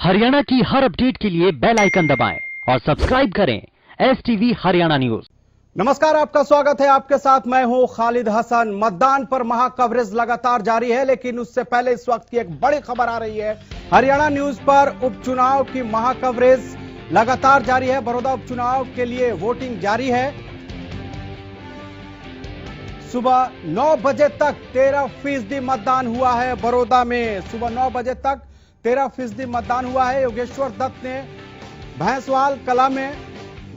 हरियाणा की हर अपडेट के लिए बेल आइकन दबाएं और सब्सक्राइब करें STV हरियाणा न्यूज। नमस्कार, आपका स्वागत है। आपके साथ मैं हूं खालिद हसन। मतदान पर महा कवरेज लगातार जारी है, लेकिन उससे पहले इस वक्त की एक बड़ी खबर आ रही है। हरियाणा न्यूज पर उपचुनाव की महा कवरेज लगातार जारी है। बड़ौदा उपचुनाव के लिए वोटिंग जारी है। सुबह 9 बजे तक 13% मतदान हुआ है। बड़ौदा में सुबह 9 बजे तक 13% मतदान हुआ है। योगेश्वर दत्त ने भैंसवाल कला में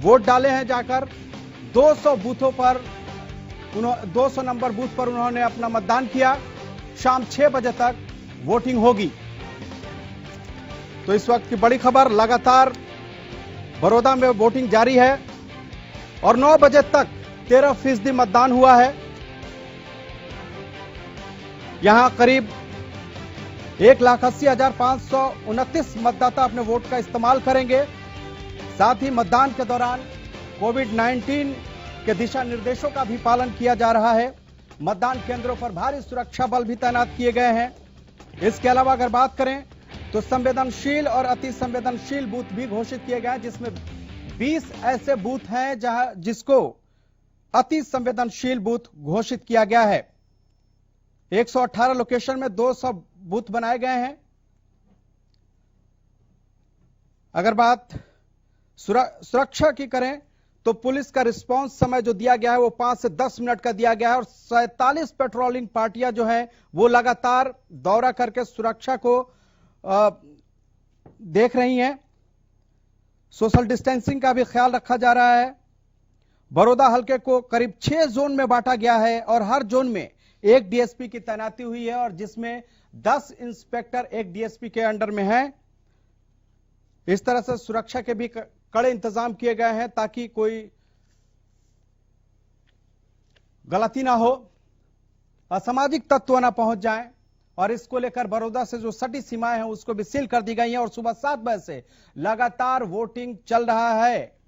वोट डाले हैं। जाकर 200 बूथों पर 200 नंबर बूथ पर उन्होंने अपना मतदान किया। शाम 6 बजे तक वोटिंग होगी। तो इस वक्त की बड़ी खबर, लगातार बड़ौदा में वोटिंग जारी है और 9 बजे तक 13% मतदान हुआ है। यहां करीब 1,80,529 मतदाता अपने वोट का इस्तेमाल करेंगे। साथ ही मतदान के दौरान कोविड-19 के दिशा निर्देशों का भी पालन किया जा रहा है। मतदान केंद्रों पर भारी सुरक्षा बल भी तैनात किए गए हैं। इसके अलावा अगर बात करें तो संवेदनशील और अति संवेदनशील बूथ भी घोषित किए गए हैं, जिसमें 20 ऐसे बूथ हैं जिसको अति संवेदनशील बूथ घोषित किया गया है। 118 लोकेशन में 200 बूथ बनाए गए हैं। अगर बात सुरक्षा की करें तो पुलिस का रिस्पांस समय जो दिया गया है वो 5 से 10 मिनट का दिया गया है और 47 पेट्रोलिंग पार्टियां जो है वो लगातार दौरा करके सुरक्षा को देख रही हैं। सोशल डिस्टेंसिंग का भी ख्याल रखा जा रहा है। बड़ौदा हलके को करीब 6 जोन में बांटा गया है और हर जोन में एक डीएसपी की तैनाती हुई है और जिसमें 10 इंस्पेक्टर एक डीएसपी के अंडर में हैं। इस तरह से सुरक्षा के भी कड़े इंतजाम किए गए हैं ताकि कोई गलती ना हो, असामाजिक तत्व ना पहुंच जाएं। और इसको लेकर बड़ौदा से जो सटी सीमाएं हैं उसको भी सील कर दी गई हैं और सुबह 7 बजे से लगातार वोटिंग चल रहा है।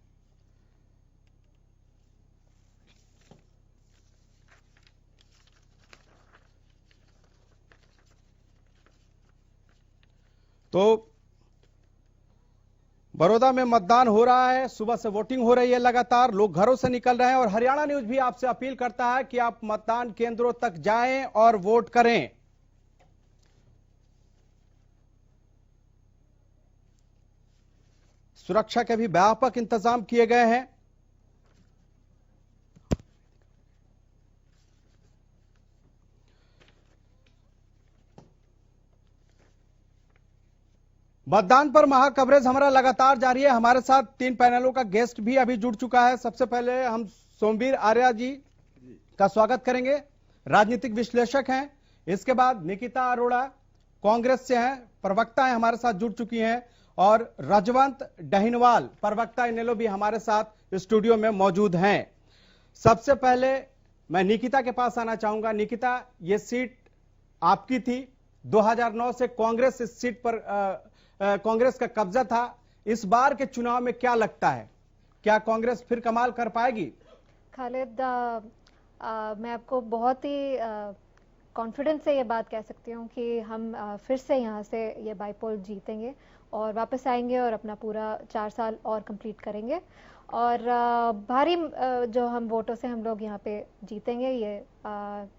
तो बड़ौदा में मतदान हो रहा है, सुबह से वोटिंग हो रही है, लगातार लोग घरों से निकल रहे हैं और हरियाणा न्यूज भी आपसे अपील करता है कि आप मतदान केंद्रों तक जाएं और वोट करें। सुरक्षा के भी व्यापक इंतजाम किए गए हैं। मतदान पर महा कवरेज हमारा लगातार जारी है। हमारे साथ 3 पैनलों का गेस्ट भी अभी जुड़ चुका है। सबसे पहले हम सोमवीर आर्या जी का स्वागत करेंगे, राजनीतिक विश्लेषक हैं। इसके बाद निकिता अरोड़ा कांग्रेस से हैं, प्रवक्ता हैं, हमारे साथ जुड़ चुकी हैं। और रजवंत डहिनवाल प्रवक्ता इनेलो भी हमारे साथ स्टूडियो में मौजूद हैं। सबसे पहले मैं निकिता के पास आना चाहूंगा। निकिता, ये सीट आपकी थी, 2009 से कांग्रेस इस सीट पर कांग्रेस का कब्जा था। इस बार के चुनाव में क्या लगता है, क्या कांग्रेस फिर कमाल कर पाएगी? खालिद, मैं आपको बहुत ही कॉन्फिडेंस से ये बात कह सकती हूँ कि हम फिर से यहाँ से ये बाईपोल जीतेंगे और वापस आएंगे और अपना पूरा 4 साल और कंप्लीट करेंगे और भारी जो हम वोटों से हम लोग यहाँ पे जीतेंगे, ये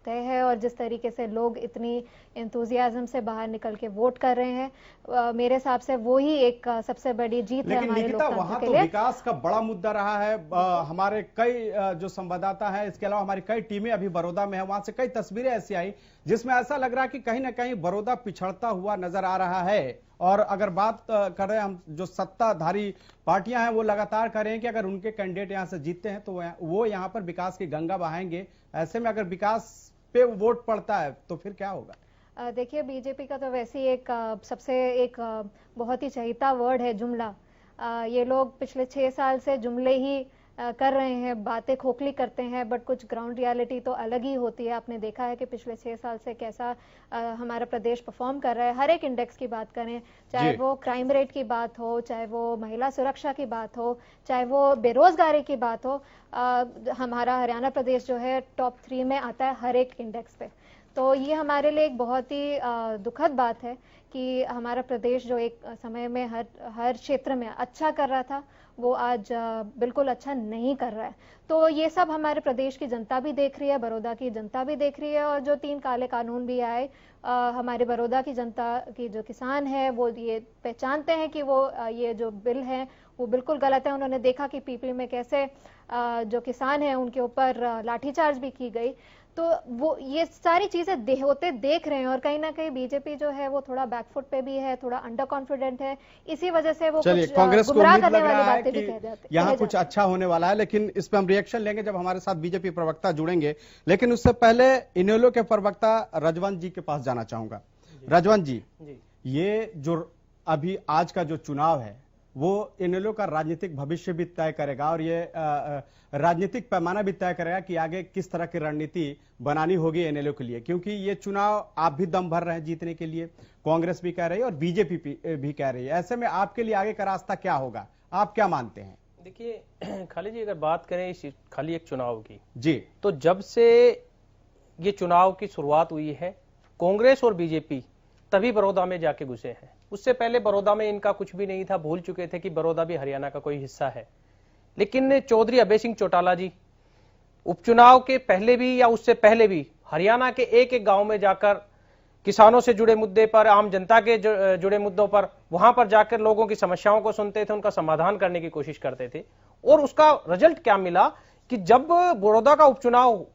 तय है। और जिस तरीके से लोग इतनी एंथुजियाज्म से बाहर निकल के वोट कर रहे हैं, मेरे हिसाब से वो ही एक सबसे बड़ी जीत है हमारे लोकतंत्र के लिए। विकास का बड़ा मुद्दा रहा है। हमारे कई जो संवाददाता हैं, इसके अलावा हमारी कई टीमें अभी बड़ौदा में है, वहां से कई तस्वीरें ऐसी आई जिसमें ऐसा लग रहा है कि कहीं ना कहीं बड़ौदा पिछड़ता हुआ नजर आ रहा है। और अगर बात करें हम, जो सत्ताधारी पार्टियां हैं वो लगातार कह रहे हैं कि अगर उनके कैंडिडेट यहां से जीतते हैं तो वो यहां पर विकास की गंगा बहाएंगे। ऐसे में अगर विकास पे वोट पड़ता है तो फिर क्या होगा? देखिए, बीजेपी का तो वैसे ही सबसे एक बहुत ही चहेता वर्ड है जुमला। ये लोग पिछले 6 साल से जुमले ही कर रहे हैं, बातें खोखली करते हैं, बट कुछ ग्राउंड रियलिटी तो अलग ही होती है। आपने देखा है कि पिछले 6 साल से कैसा हमारा प्रदेश परफॉर्म कर रहा है। हर एक इंडेक्स की बात करें, चाहे वो क्राइम रेट की बात हो, चाहे वो महिला सुरक्षा की बात हो, चाहे वो बेरोजगारी की बात हो, हमारा हरियाणा प्रदेश जो है टॉप 3 में आता है हर एक इंडेक्स पे। तो ये हमारे लिए एक बहुत ही दुखद बात है कि हमारा प्रदेश जो एक समय में हर क्षेत्र में अच्छा कर रहा था, वो आज बिल्कुल अच्छा नहीं कर रहा है। तो ये सब हमारे प्रदेश की जनता भी देख रही है, बड़ौदा की जनता भी देख रही है, और जो 3 काले कानून भी आए, हमारे बड़ौदा की जनता की जो किसान है वो ये पहचानते हैं कि वो ये जो बिल है वो बिल्कुल गलत है। उन्होंने देखा कि पीपली में कैसे जो किसान है उनके ऊपर लाठीचार्ज भी की गई। तो वो ये सारी चीजें होते देख रहे हैं, और कहीं ना कहीं बीजेपी जो है वो थोड़ा बैकफुट पे भी है, थोड़ा अंडर कॉन्फिडेंट है, इसी वजह से वो चलिए, कुछ कांग्रेस को गुमराह उम्मीद करने लग वाली रहा है बातें भी कि यहाँ कुछ अच्छा होने वाला है, लेकिन इस पर हम रिएक्शन लेंगे जब हमारे साथ बीजेपी प्रवक्ता जुड़ेंगे। लेकिन उससे पहले इनेलो के प्रवक्ता रजवंत जी के पास जाना चाहूंगा। रजवंत जी, ये जो अभी आज का जो चुनाव है वो इनेलो का राजनीतिक भविष्य भी तय करेगा, और ये राजनीतिक पैमाना भी तय करेगा कि आगे किस तरह की रणनीति बनानी होगी इनेलो के लिए, क्योंकि ये चुनाव आप भी दम भर रहे हैं जीतने के लिए, कांग्रेस भी कह रही है और बीजेपी भी कह रही है। ऐसे में आपके लिए आगे का रास्ता क्या होगा, आप क्या मानते हैं? देखिए खाली जी, अगर बात करें इस खाली एक चुनाव की जी, तो जब से ये चुनाव की शुरुआत हुई है कांग्रेस और बीजेपी तभी बड़ौदा में जाके घुसे हैं। उससे पहले बड़ौदा में इनका कुछ भी नहीं था, भूल चुके थे कि बड़ौदा भी हरियाणा का कोई हिस्सा है। लेकिन चौधरी अभय सिंह चौटाला जी उपचुनाव के पहले भी या उससे पहले भी हरियाणा के एक एक गांव में जाकर किसानों से जुड़े मुद्दे पर, आम जनता के जुड़े मुद्दों पर वहां पर जाकर लोगों की समस्याओं को सुनते थे, उनका समाधान करने की कोशिश करते थे। और उसका रिजल्ट क्या मिला कि जब बड़ौदा का उपचुनाव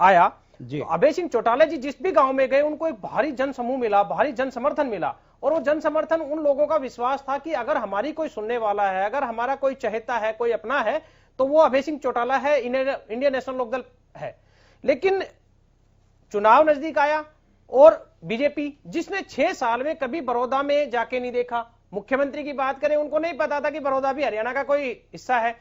आया तो अभय सिंह चौटाला जी जिस भी गांव में गए उनको एक भारी जन समूह मिला, भारी जन समर्थन मिला। और वो जन समर्थन उन लोगों का विश्वास था कि अगर हमारी कोई सुनने वाला है, अगर हमारा कोई चहेता है, कोई अपना है, तो वो अभय सिंह चौटाला है, इंडियन नेशनल लोकदल है। लेकिन चुनाव नजदीक आया और बीजेपी, जिसने 6 साल में कभी बड़ौदा में जाके नहीं देखा, मुख्यमंत्री की बात करें, उनको नहीं पता था कि बड़ौदा भी हरियाणा का कोई हिस्सा है,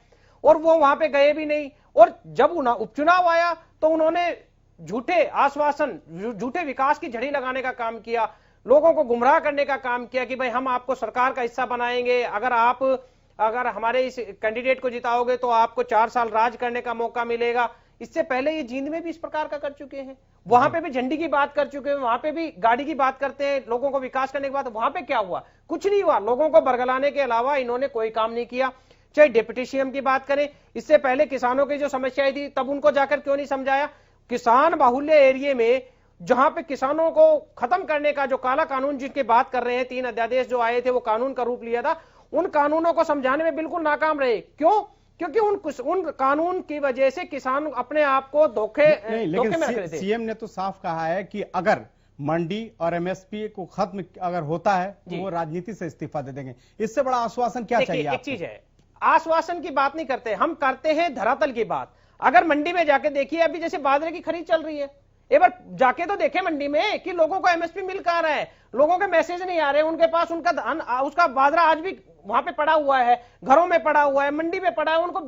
और वो वहां पे गए भी नहीं। और जब उपचुनाव आया तो उन्होंने झूठे आश्वासन, झूठे विकास की झड़ी लगाने का काम किया, लोगों को गुमराह करने का काम किया कि भाई हम आपको सरकार का हिस्सा बनाएंगे, अगर हमारे इस कैंडिडेट को जिताओगे तो आपको 4 साल राज करने का मौका मिलेगा। इससे पहले ये जींद में भी इस प्रकार का कर चुके हैं, वहां पे भी झंडी की बात कर चुके हैं, वहां पे भी गाड़ी की बात करते हैं, लोगों को विकास करने के बाद वहां पे क्या हुआ? कुछ नहीं हुआ। लोगों को बरगलाने के अलावा इन्होंने कोई काम नहीं किया। चाहे डिप्टी सीएम की बात करें, इससे पहले किसानों की जो समस्याएं थी तब उनको जाकर क्यों नहीं समझाया? किसान बाहुल्य एरिया में जहां पे किसानों को खत्म करने का जो काला कानून जिसकी बात कर रहे हैं, 3 अध्यादेश जो आए थे वो कानून का रूप लिया था, उन कानूनों को समझाने में बिल्कुल नाकाम रहे। क्यों? क्योंकि उन कानून की वजह से किसान अपने आप को धोखे में रख रहे थे। सीएम ने तो साफ कहा है कि अगर मंडी और एमएसपी को खत्म अगर होता है तो वो राजनीति से इस्तीफा दे देंगे। इससे बड़ा आश्वासन क्या चाहिए? एक चीज है, आश्वासन की बात नहीं करते, हम करते हैं धरातल की बात। अगर मंडी में जाके देखिए, अभी जैसे बाजरे की खरीद चल रही है, एक बार जाके तो देखे मंडी में कि लोगों को एमएसपी मिल कहां रहा है, लोगों के मैसेज नहीं आ रहे, उनके पास उनका धान, उसका बाजरा आज भी वहां पे पड़ा हुआ है, घरों में पड़ा हुआ है, मंडी में पड़ा है, उनको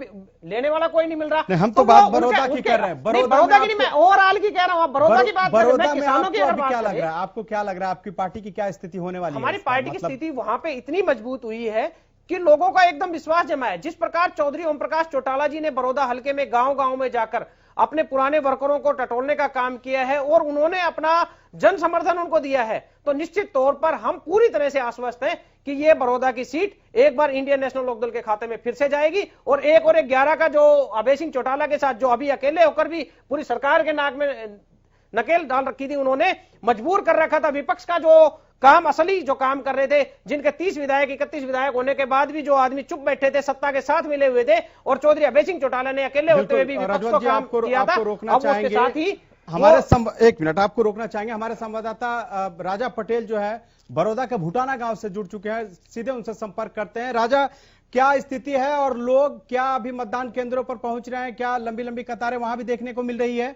लेने वाला कोई नहीं मिल रहा। नहीं, हम तो बात बड़ौदा की कर रहे हैं, बड़ौदा की नहीं, मैं ओवरऑल की कह रहा हूं। बड़ौदा की बात बड़ौदा में क्या लग रहा है? आपको क्या लग रहा है, आपकी पार्टी की क्या स्थिति होने वाली है? हमारी पार्टी की स्थिति वहां पे इतनी मजबूत हुई है कि लोगों का एकदम विश्वास जमा है। जिस प्रकार चौधरी ओम प्रकाश चौटाला जी ने बड़ौदा हलके में गांव-गांव में जाकर अपने पुराने वर्करों को टटोलने का काम किया है और उन्होंने अपना जन समर्थन उनको दिया है, तो निश्चित तौर पर हम पूरी तरह से आश्वस्त हैं कि ये बड़ौदा की सीट एक बार इंडियन नेशनल लोकदल के खाते में फिर से जाएगी। और 1 और 11 का जो अभय सिंह चौटाला के साथ जो अभी अकेले होकर भी पूरी सरकार के नाक में नकेल डाल रखी थी, उन्होंने मजबूर कर रखा था विपक्ष का जो काम, असली जो काम कर रहे थे, जिनके 30 विधायक 31 विधायक होने के बाद भी जो आदमी चुप बैठे थे, सत्ता के साथ मिले हुए थे, और चौधरी अभय सिंह चौटाला ने अकेले होते हुए भी विपक्ष को काम किया था। रोकना चाहेंगे साथ ही एक मिनट आपको रोकना चाहेंगे। हमारे संवाददाता राजा पटेल जो है बड़ौदा के भूटाना गांव से जुड़ चुके हैं, सीधे उनसे संपर्क करते हैं। राजा, क्या स्थिति है और लोग क्या अभी मतदान केंद्रों पर पहुंच रहे हैं? क्या लंबी लंबी कतारें वहां भी देखने को मिल रही है?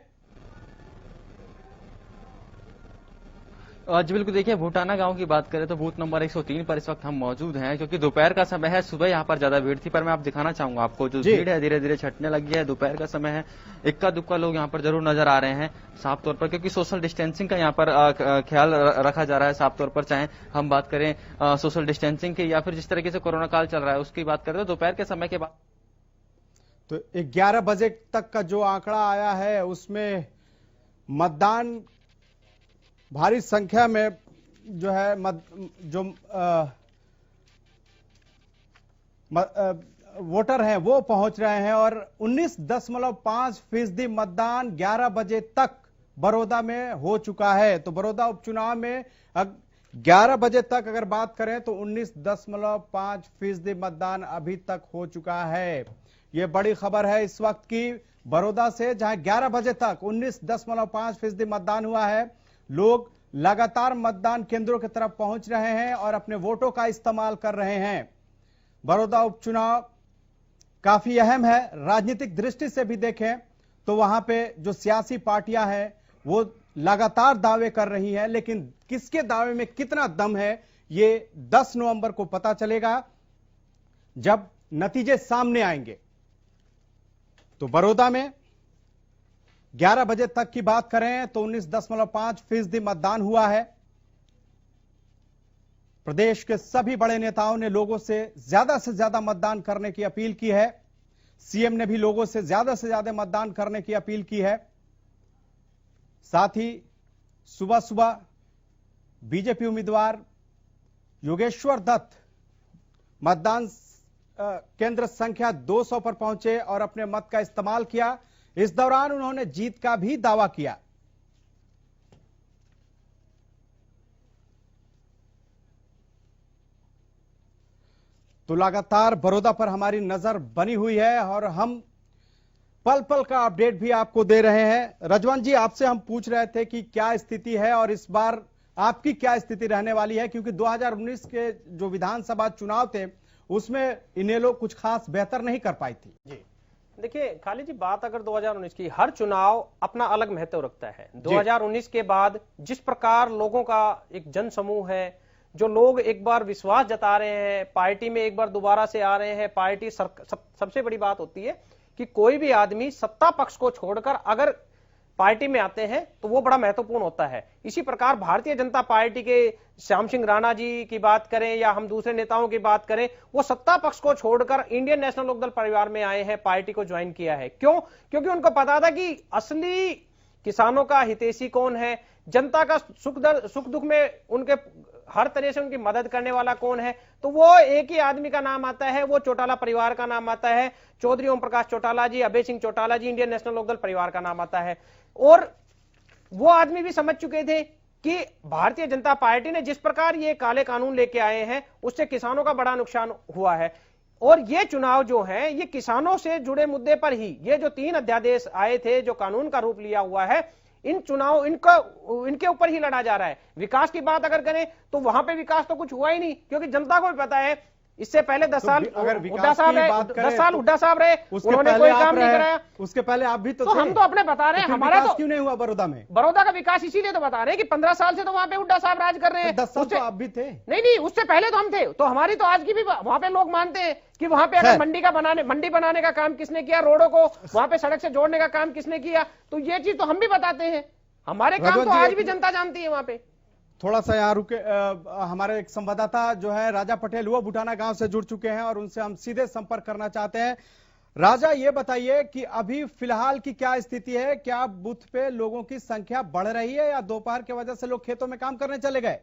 जी बिल्कुल, देखिए भूटाना गांव की बात करें तो बूथ नंबर 103 पर इस वक्त हम मौजूद हैं, क्योंकि दोपहर का समय है। सुबह यहाँ पर ज्यादा भीड़ थी, पर मैं आप दिखाना चाहूंगा आपको जो भीड़ है धीरे धीरे छटने लगी है। दोपहर का समय है, इक्का दुक्का लोग यहाँ पर जरूर नजर आ रहे हैं साफ तौर पर, क्योंकि सोशल डिस्टेंसिंग का यहाँ पर ख्याल रखा जा रहा है साफ तौर पर। चाहे हम बात करें सोशल डिस्टेंसिंग की या फिर जिस तरीके से कोरोना काल चल रहा है उसकी बात करें, तो दोपहर के समय के बाद तो 11 बजे तक का जो आंकड़ा आया है उसमें मतदान भारी संख्या में जो है वोटर हैं वो पहुंच रहे हैं और 19.5% मतदान 11 बजे तक बड़ौदा में हो चुका है। तो बड़ौदा उपचुनाव में 11 बजे तक अगर बात करें तो 19.5% मतदान अभी तक हो चुका है। यह बड़ी खबर है इस वक्त की बड़ौदा से, जहां 11 बजे तक 19.5% मतदान हुआ है। लोग लगातार मतदान केंद्रों की तरफ पहुंच रहे हैं और अपने वोटों का इस्तेमाल कर रहे हैं। बड़ौदा उपचुनाव काफी अहम है। राजनीतिक दृष्टि से भी देखें तो वहां पे जो सियासी पार्टियां हैं वो लगातार दावे कर रही हैं, लेकिन किसके दावे में कितना दम है ये 10 नवंबर को पता चलेगा जब नतीजे सामने आएंगे। तो बड़ौदा में 11 बजे तक की बात करें तो 19.5% मतदान हुआ है। प्रदेश के सभी बड़े नेताओं ने लोगों से ज्यादा मतदान करने की अपील की है। सीएम ने भी लोगों से ज्यादा मतदान करने की अपील की है। साथ ही सुबह सुबह बीजेपी उम्मीदवार योगेश्वर दत्त मतदान केंद्र संख्या 200 पर पहुंचे और अपने मत का इस्तेमाल किया। इस दौरान उन्होंने जीत का भी दावा किया। तो लगातार बड़ौदा पर हमारी नजर बनी हुई है और हम पल पल का अपडेट भी आपको दे रहे हैं। रजवन जी, आपसे हम पूछ रहे थे कि क्या स्थिति है और इस बार आपकी क्या स्थिति रहने वाली है, क्योंकि 2019 के जो विधानसभा चुनाव थे उसमें इनेलो कुछ खास बेहतर नहीं कर पाई थी। जी देखिए खालिद जी, बात अगर 2019 की, हर चुनाव अपना अलग महत्व रखता है। 2019 के बाद जिस प्रकार लोगों का एक जन समूह है, जो लोग एक बार विश्वास जता रहे हैं, पार्टी में एक बार दोबारा से आ रहे हैं, पार्टी सबसे बड़ी बात होती है कि कोई भी आदमी सत्ता पक्ष को छोड़कर अगर पार्टी में आते हैं तो वो बड़ा महत्वपूर्ण होता है। इसी प्रकार भारतीय जनता पार्टी के श्याम सिंह राणा जी की बात करें या हम दूसरे नेताओं की बात करें, वो सत्ता पक्ष को छोड़कर इंडियन नेशनल लोकदल परिवार में आए हैं, पार्टी को ज्वाइन किया है। क्यों? क्योंकि उनको पता था कि असली किसानों का हितैषी कौन है, जनता का सुख दुख में उनके हर तरह से उनकी मदद करने वाला कौन है। तो वो एक ही आदमी का नाम आता है, वो चौटाला परिवार का नाम आता है। चौधरी ओम प्रकाश चौटाला जी, अभय सिंह चौटाला जी, इंडियन नेशनल लोकदल परिवार का नाम आता है। और वो आदमी भी समझ चुके थे कि भारतीय जनता पार्टी ने जिस प्रकार ये काले कानून लेके आए हैं उससे किसानों का बड़ा नुकसान हुआ है। और ये चुनाव जो है ये किसानों से जुड़े मुद्दे पर ही, ये जो 3 अध्यादेश आए थे जो कानून का रूप लिया हुआ है, इन चुनाव इनके ऊपर ही लड़ा जा रहा है। विकास की बात अगर करें तो वहां पे विकास तो कुछ हुआ ही नहीं, क्योंकि जनता को भी पता है इससे पहले 10 साल हुड्डा साहब रहे, 10 साल हुड्डा साहब रहे, उन्होंने कोई काम नहीं कराया। उसके पहले आप भी तो हम तो अपने बता रहे हैं, हमारा तो क्यों नहीं हुआ बड़ौदा में? बड़ौदा का विकास इसीलिए तो बता रहे हैं कि 15 साल से तो वहां पे हुड्डा साहब राज कर रहे हैं। 10 साल तो आप भी थे। नहीं, उससे पहले तो हम थे। तो हमारी तो आज की भी वहां पे लोग मानते हैं कि वहां पे अगर मंडी बनाने का काम किसने किया, रोडों को वहां पे सड़क से जोड़ने का काम किसने किया, तो ये चीज तो हम भी बताते हैं। हमारे काम तो आज भी जनता जानती है। वहां पे थोड़ा सा यहाँ रुके, हमारे एक संवाददाता जो है राजा पटेल, वो बुटाना गांव से जुड़ चुके हैं और उनसे हम सीधे संपर्क करना चाहते हैं। राजा, ये बताइए कि अभी फिलहाल की क्या स्थिति है? क्या बूथ पे लोगों की संख्या बढ़ रही है या दोपहर की वजह से लोग खेतों में काम करने चले गए?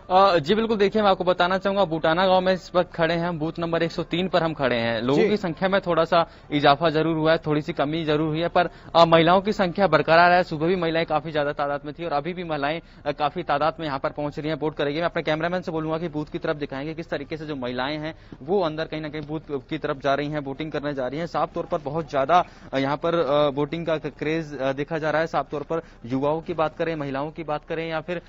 जी बिल्कुल, देखिए मैं आपको बताना चाहूंगा, बुटाना गांव में इस वक्त खड़े हैं हम, बूथ नंबर 103 पर हम खड़े हैं। लोगों की संख्या में थोड़ा सा इजाफा जरूर हुआ है, थोड़ी सी कमी जरूर हुई है, पर महिलाओं की संख्या बरकरार है। सुबह भी महिलाएं काफी ज्यादा तादाद में थी और अभी भी महिलाएं काफी तादाद में यहाँ पर पहुंच रही हैं, वोट करेंगे। मैं अपने कैमरामैन से बोलूंगा कि बूथ की तरफ दिखाएंगे किस तरीके से जो महिलाएं हैं वो अंदर कहीं ना कहीं बूथ की तरफ जा रही हैं, वोटिंग करने जा रही है। साफ तौर पर बहुत ज्यादा यहाँ पर वोटिंग का क्रेज देखा जा रहा है। साफ तौर पर युवाओं की बात करें, महिलाओं की बात करें या फिर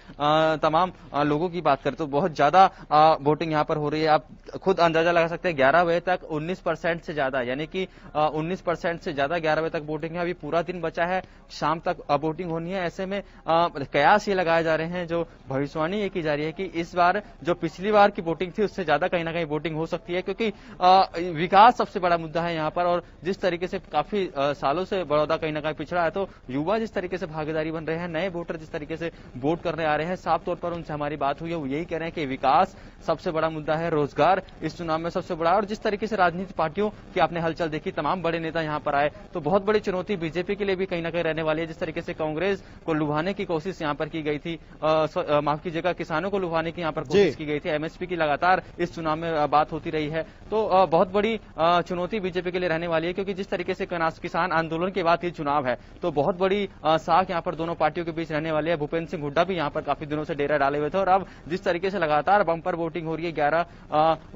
तमाम लोगों की बात करें तो बहुत ज्यादा वोटिंग यहाँ पर हो रही है। आप खुद अंदाजा लगा सकते हैं, 11 बजे तक 19% से ज्यादा, यानी कि 19% से ज्यादा 11 बजे तक वोटिंग है। अभी पूरा दिन बचा है, शाम तक वोटिंग होनी है। ऐसे में कयास ये लगाए जा रहे हैं, जो भविष्यवाणी ये की जा रही है कि इस बार जो पिछली बार की वोटिंग थी उससे ज्यादा कहीं ना कहीं वोटिंग हो सकती है, क्योंकि विकास सबसे बड़ा मुद्दा है यहाँ पर। और जिस तरीके से काफी सालों से बड़ौदा कहीं ना कहीं पिछड़ा है, तो युवा जिस तरीके से भागीदारी बन रहे हैं, नए वोटर जिस तरीके से वोट करने आ रहे हैं, साफ तौर पर उनसे हमारी बात हुई है, वो यही कह रहे हैं कि विकास सबसे बड़ा मुद्दा है, रोजगार इस चुनाव में सबसे बड़ा। और जिस तरीके से राजनीतिक पार्टियों की आपने हलचल देखी, तमाम बड़े नेता यहाँ पर आए, तो बहुत बड़ी चुनौती बीजेपी के लिए भी कहीं ना कहीं रहने वाली है। जिस तरीके से कांग्रेस को लुभाने की कोशिश यहाँ पर की गई थी, माफ कीजिएगा, किसानों को लुभाने की यहाँ पर कोशिश की गई थी, एमएसपी की लगातार इस चुनाव में बात होती रही है, तो बहुत बड़ी चुनौती बीजेपी के लिए रहने वाली है। क्योंकि जिस तरीके से किसान आंदोलन के बाद ये चुनाव है, तो बहुत बड़ी साख यहाँ पर दोनों पार्टियों के बीच रहने वाली है। भूपेंद्र सिंह हुड्डा भी यहाँ पर काफी दिनों से डेरा डाले हुए थे, और अब जिस तरीके से लगातार बम्पर वोटिंग हो रही है, 11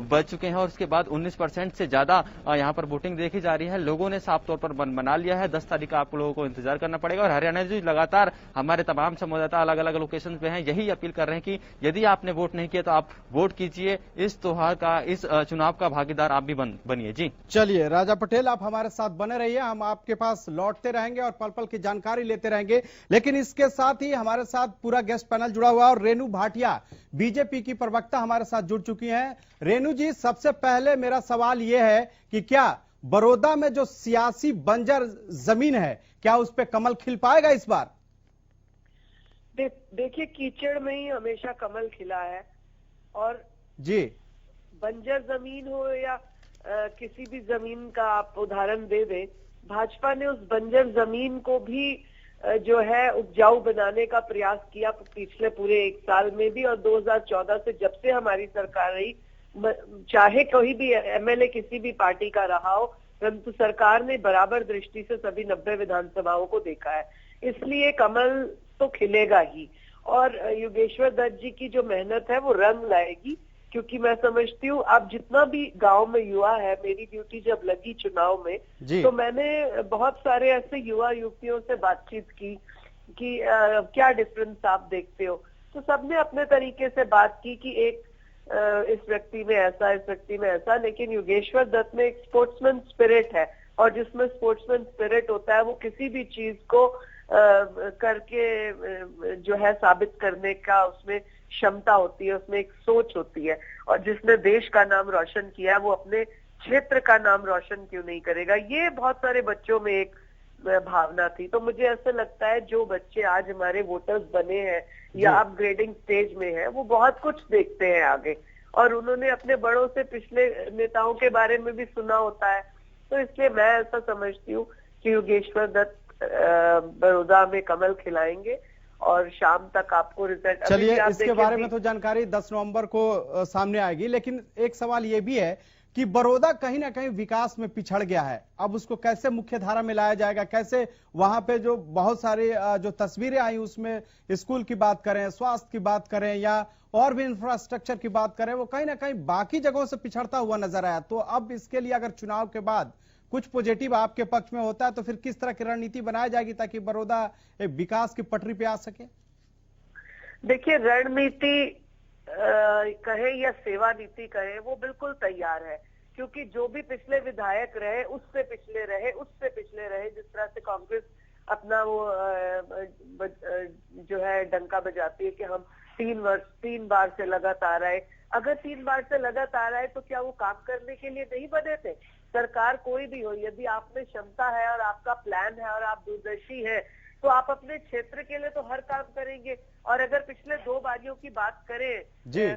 बज चुके हैं और उसके बाद 19% से ज्यादा यहाँ पर वोटिंग देखी जा रही है। लोगों ने साफ तौर पर मन बना लिया है, 10 तारीख का आप लोगों को इंतजार करना पड़ेगा। और हरियाणा जी लगातार हमारे तमाम संवाददाता अलग अलग लोकेशन पे हैं, यही अपील कर रहे हैं कि यदि आपने वोट नहीं किया तो आप वोट कीजिए, इस त्योहार का, इस चुनाव का भागीदार आप भी बनिए। जी चलिए राजा पटेल, आप हमारे साथ बने रहिए, हम आपके पास लौटते रहेंगे और पल पल की जानकारी लेते रहेंगे। लेकिन इसके साथ ही हमारे साथ पूरा गेस्ट पैनल जुड़ा हुआ है और रेणु भाटिया बीजेपी की प्रवक्ता हमारे साथ जुड़ चुकी हैं। रेणु जी, सबसे पहले मेरा सवाल यह है कि क्या बड़ौदा में जो सियासी बंजर जमीन है, क्या उस पर कमल खिल पाएगा इस बार? देखिए, कीचड़ में ही हमेशा कमल खिला है, और जी बंजर जमीन हो या किसी भी जमीन का आप उदाहरण दे दें, भाजपा ने उस बंजर जमीन को भी जो है उपजाऊ बनाने का प्रयास किया पिछले पूरे 1 साल में भी। और 2014 से जब से हमारी सरकार रही, चाहे कोई भी एमएलए किसी भी पार्टी का रहा हो, परंतु सरकार ने बराबर दृष्टि से सभी 90 विधानसभाओं को देखा है, इसलिए कमल तो खिलेगा ही। और योगेश्वर दत्त जी की जो मेहनत है वो रंग लाएगी, क्योंकि मैं समझती हूँ अब जितना भी गांव में युवा है, मेरी ड्यूटी जब लगी चुनाव में, तो मैंने बहुत सारे ऐसे युवा युवतियों से बातचीत की कि क्या डिफरेंस आप देखते हो। तो सबने अपने तरीके से बात की कि एक इस व्यक्ति में ऐसा, इस व्यक्ति में ऐसा, लेकिन योगेश्वर दत्त में एक स्पोर्ट्समैन स्पिरिट है, और जिसमें स्पोर्ट्समैन स्पिरिट होता है वो किसी भी चीज को करके जो है साबित करने का उसमें क्षमता होती है, उसमें एक सोच होती है। और जिसने देश का नाम रोशन किया है वो अपने क्षेत्र का नाम रोशन क्यों नहीं करेगा, ये बहुत सारे बच्चों में एक भावना थी। तो मुझे ऐसा लगता है जो बच्चे आज हमारे वोटर्स बने हैं या अपग्रेडिंग स्टेज में हैं, वो बहुत कुछ देखते हैं आगे, और उन्होंने अपने बड़ों से पिछले नेताओं के बारे में भी सुना होता है। तो इसलिए मैं ऐसा समझती हूँ कि योगेश्वर दत्त बड़ौदा में कमल खिलाएंगे और शाम तक आपको रिजल्ट। चलिए, इसके बारे में तो जानकारी 10 नवंबर को सामने आएगी, लेकिन एक सवाल ये भी है कि बड़ौदा कहीं ना कहीं विकास में पिछड़ गया है। अब उसको कैसे मुख्य धारा में लाया जाएगा, कैसे वहां पे जो बहुत सारी जो तस्वीरें आई उसमें स्कूल की बात करें, स्वास्थ्य की बात करें या और भी इंफ्रास्ट्रक्चर की बात करें, वो कहीं ना कहीं बाकी जगहों से पिछड़ता हुआ नजर आया। तो अब इसके लिए अगर चुनाव के बाद कुछ पॉजिटिव आपके पक्ष में होता है तो फिर किस तरह की रणनीति बनाई जाएगी ताकि बड़ौदा एक विकास की पटरी पे आ सके? देखिए, रणनीति कहे या सेवा नीति कहे, वो बिल्कुल तैयार है, क्योंकि जो भी पिछले विधायक रहे उससे पिछले रहे, जिस तरह से कांग्रेस अपना वो जो है डंका बजाती है कि हम 3 बार से लगातार आए। अगर 3 बार से लगातार आए तो क्या वो काम करने के लिए नहीं बने थे? सरकार कोई भी हो, यदि आप में क्षमता है और आपका प्लान है और आप दूरदर्शी हैं, तो आप अपने क्षेत्र के लिए तो हर काम करेंगे। और अगर पिछले 2 बारियों की बात करें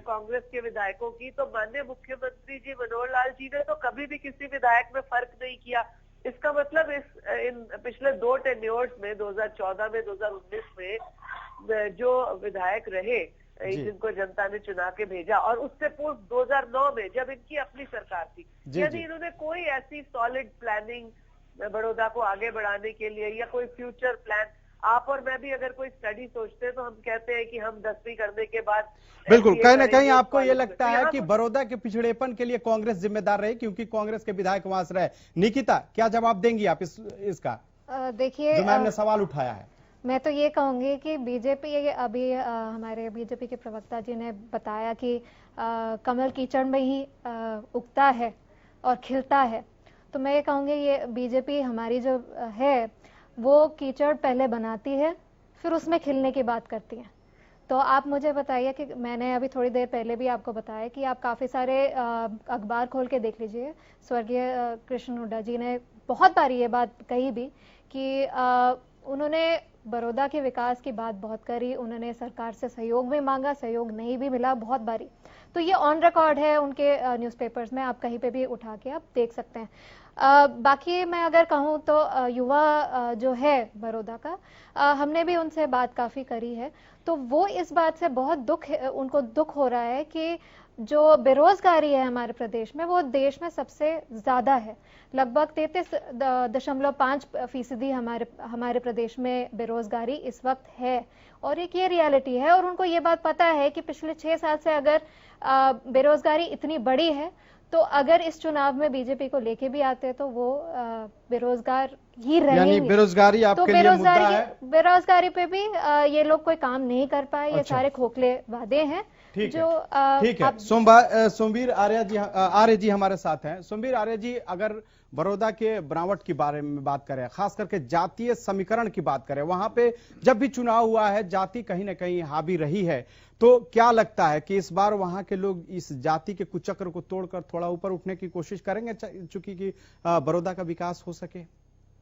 कांग्रेस के विधायकों की, तो माननीय मुख्यमंत्री जी मनोहर लाल जी ने तो कभी भी किसी विधायक में फर्क नहीं किया। इसका मतलब इन पिछले 2 टेन्योर्स में 2014 में 2019 में जो विधायक रहे जिनको जनता ने चुना के भेजा, और उससे पूर्व 2009 में जब इनकी अपनी सरकार थी, यदि इन्होंने कोई ऐसी सॉलिड प्लानिंग बड़ौदा को आगे बढ़ाने के लिए या कोई फ्यूचर प्लान, आप और मैं भी अगर कोई स्टडी सोचते हैं तो हम कहते हैं कि हम 10वीं करने के बाद बिल्कुल कहीं ना कहीं आपको ये लगता है कि बड़ौदा के पिछड़ेपन के लिए कांग्रेस जिम्मेदार रही, क्योंकि कांग्रेस के विधायक वहां से रहे। निकिता, क्या जवाब देंगी आप इसका? देखिए, जो मैम ने सवाल उठाया है, मैं तो ये कहूंगी कि बीजेपी अभी हमारे बीजेपी के प्रवक्ता जी ने बताया कि कमल कीचड़ में ही उगता है और खिलता है। तो मैं ये कहूंगी ये बीजेपी हमारी जो है वो कीचड़ पहले बनाती है, फिर उसमें खिलने की बात करती है। तो आप मुझे बताइए कि मैंने अभी थोड़ी देर पहले भी आपको बताया कि आप काफ़ी सारे अखबार खोल के देख लीजिए, स्वर्गीय कृष्ण हुड्डा जी ने बहुत बार ये बात कही भी कि उन्होंने बड़ौदा के विकास की बात बहुत करी, उन्होंने सरकार से सहयोग भी मांगा, सहयोग नहीं भी मिला बहुत बारी। तो ये ऑन रिकॉर्ड है उनके न्यूज़पेपर्स में, आप कहीं पे भी उठा के आप देख सकते हैं। बाकी मैं अगर कहूँ तो युवा जो है बड़ौदा का, हमने भी उनसे बात काफ़ी करी है, तो वो इस बात से बहुत उनको दुख हो रहा है कि जो बेरोजगारी है हमारे प्रदेश में वो देश में सबसे ज्यादा है। लगभग 33.5% हमारे प्रदेश में बेरोजगारी इस वक्त है, और एक ये रियलिटी है। और उनको ये बात पता है कि पिछले 6 साल से अगर बेरोजगारी इतनी बड़ी है, तो अगर इस चुनाव में बीजेपी को लेके भी आते हैं तो वो बेरोजगार ही रहेंगे। यानी बेरोजगारी आपके लिए मुद्दा है? बेरोजगारी पे भी ये लोग कोई काम नहीं कर पाए। ये अच्छा। सारे खोखले वादे हैं जो ठीक है। सोमवीर आर्य जी हमारे साथ हैं। सोमवीर आर्य जी, अगर बड़ौदा के बनावट की बारे में बात करें, खास करके जातीय समीकरण की बात करें, वहां पे जब भी चुनाव हुआ है जाति कहीं ना कहीं हावी रही है, तो क्या लगता है कि इस बार वहां के लोग इस जाति के कुचक्र को तोड़कर थोड़ा ऊपर उठने की कोशिश करेंगे, चूंकि कि बड़ौदा का विकास हो सके?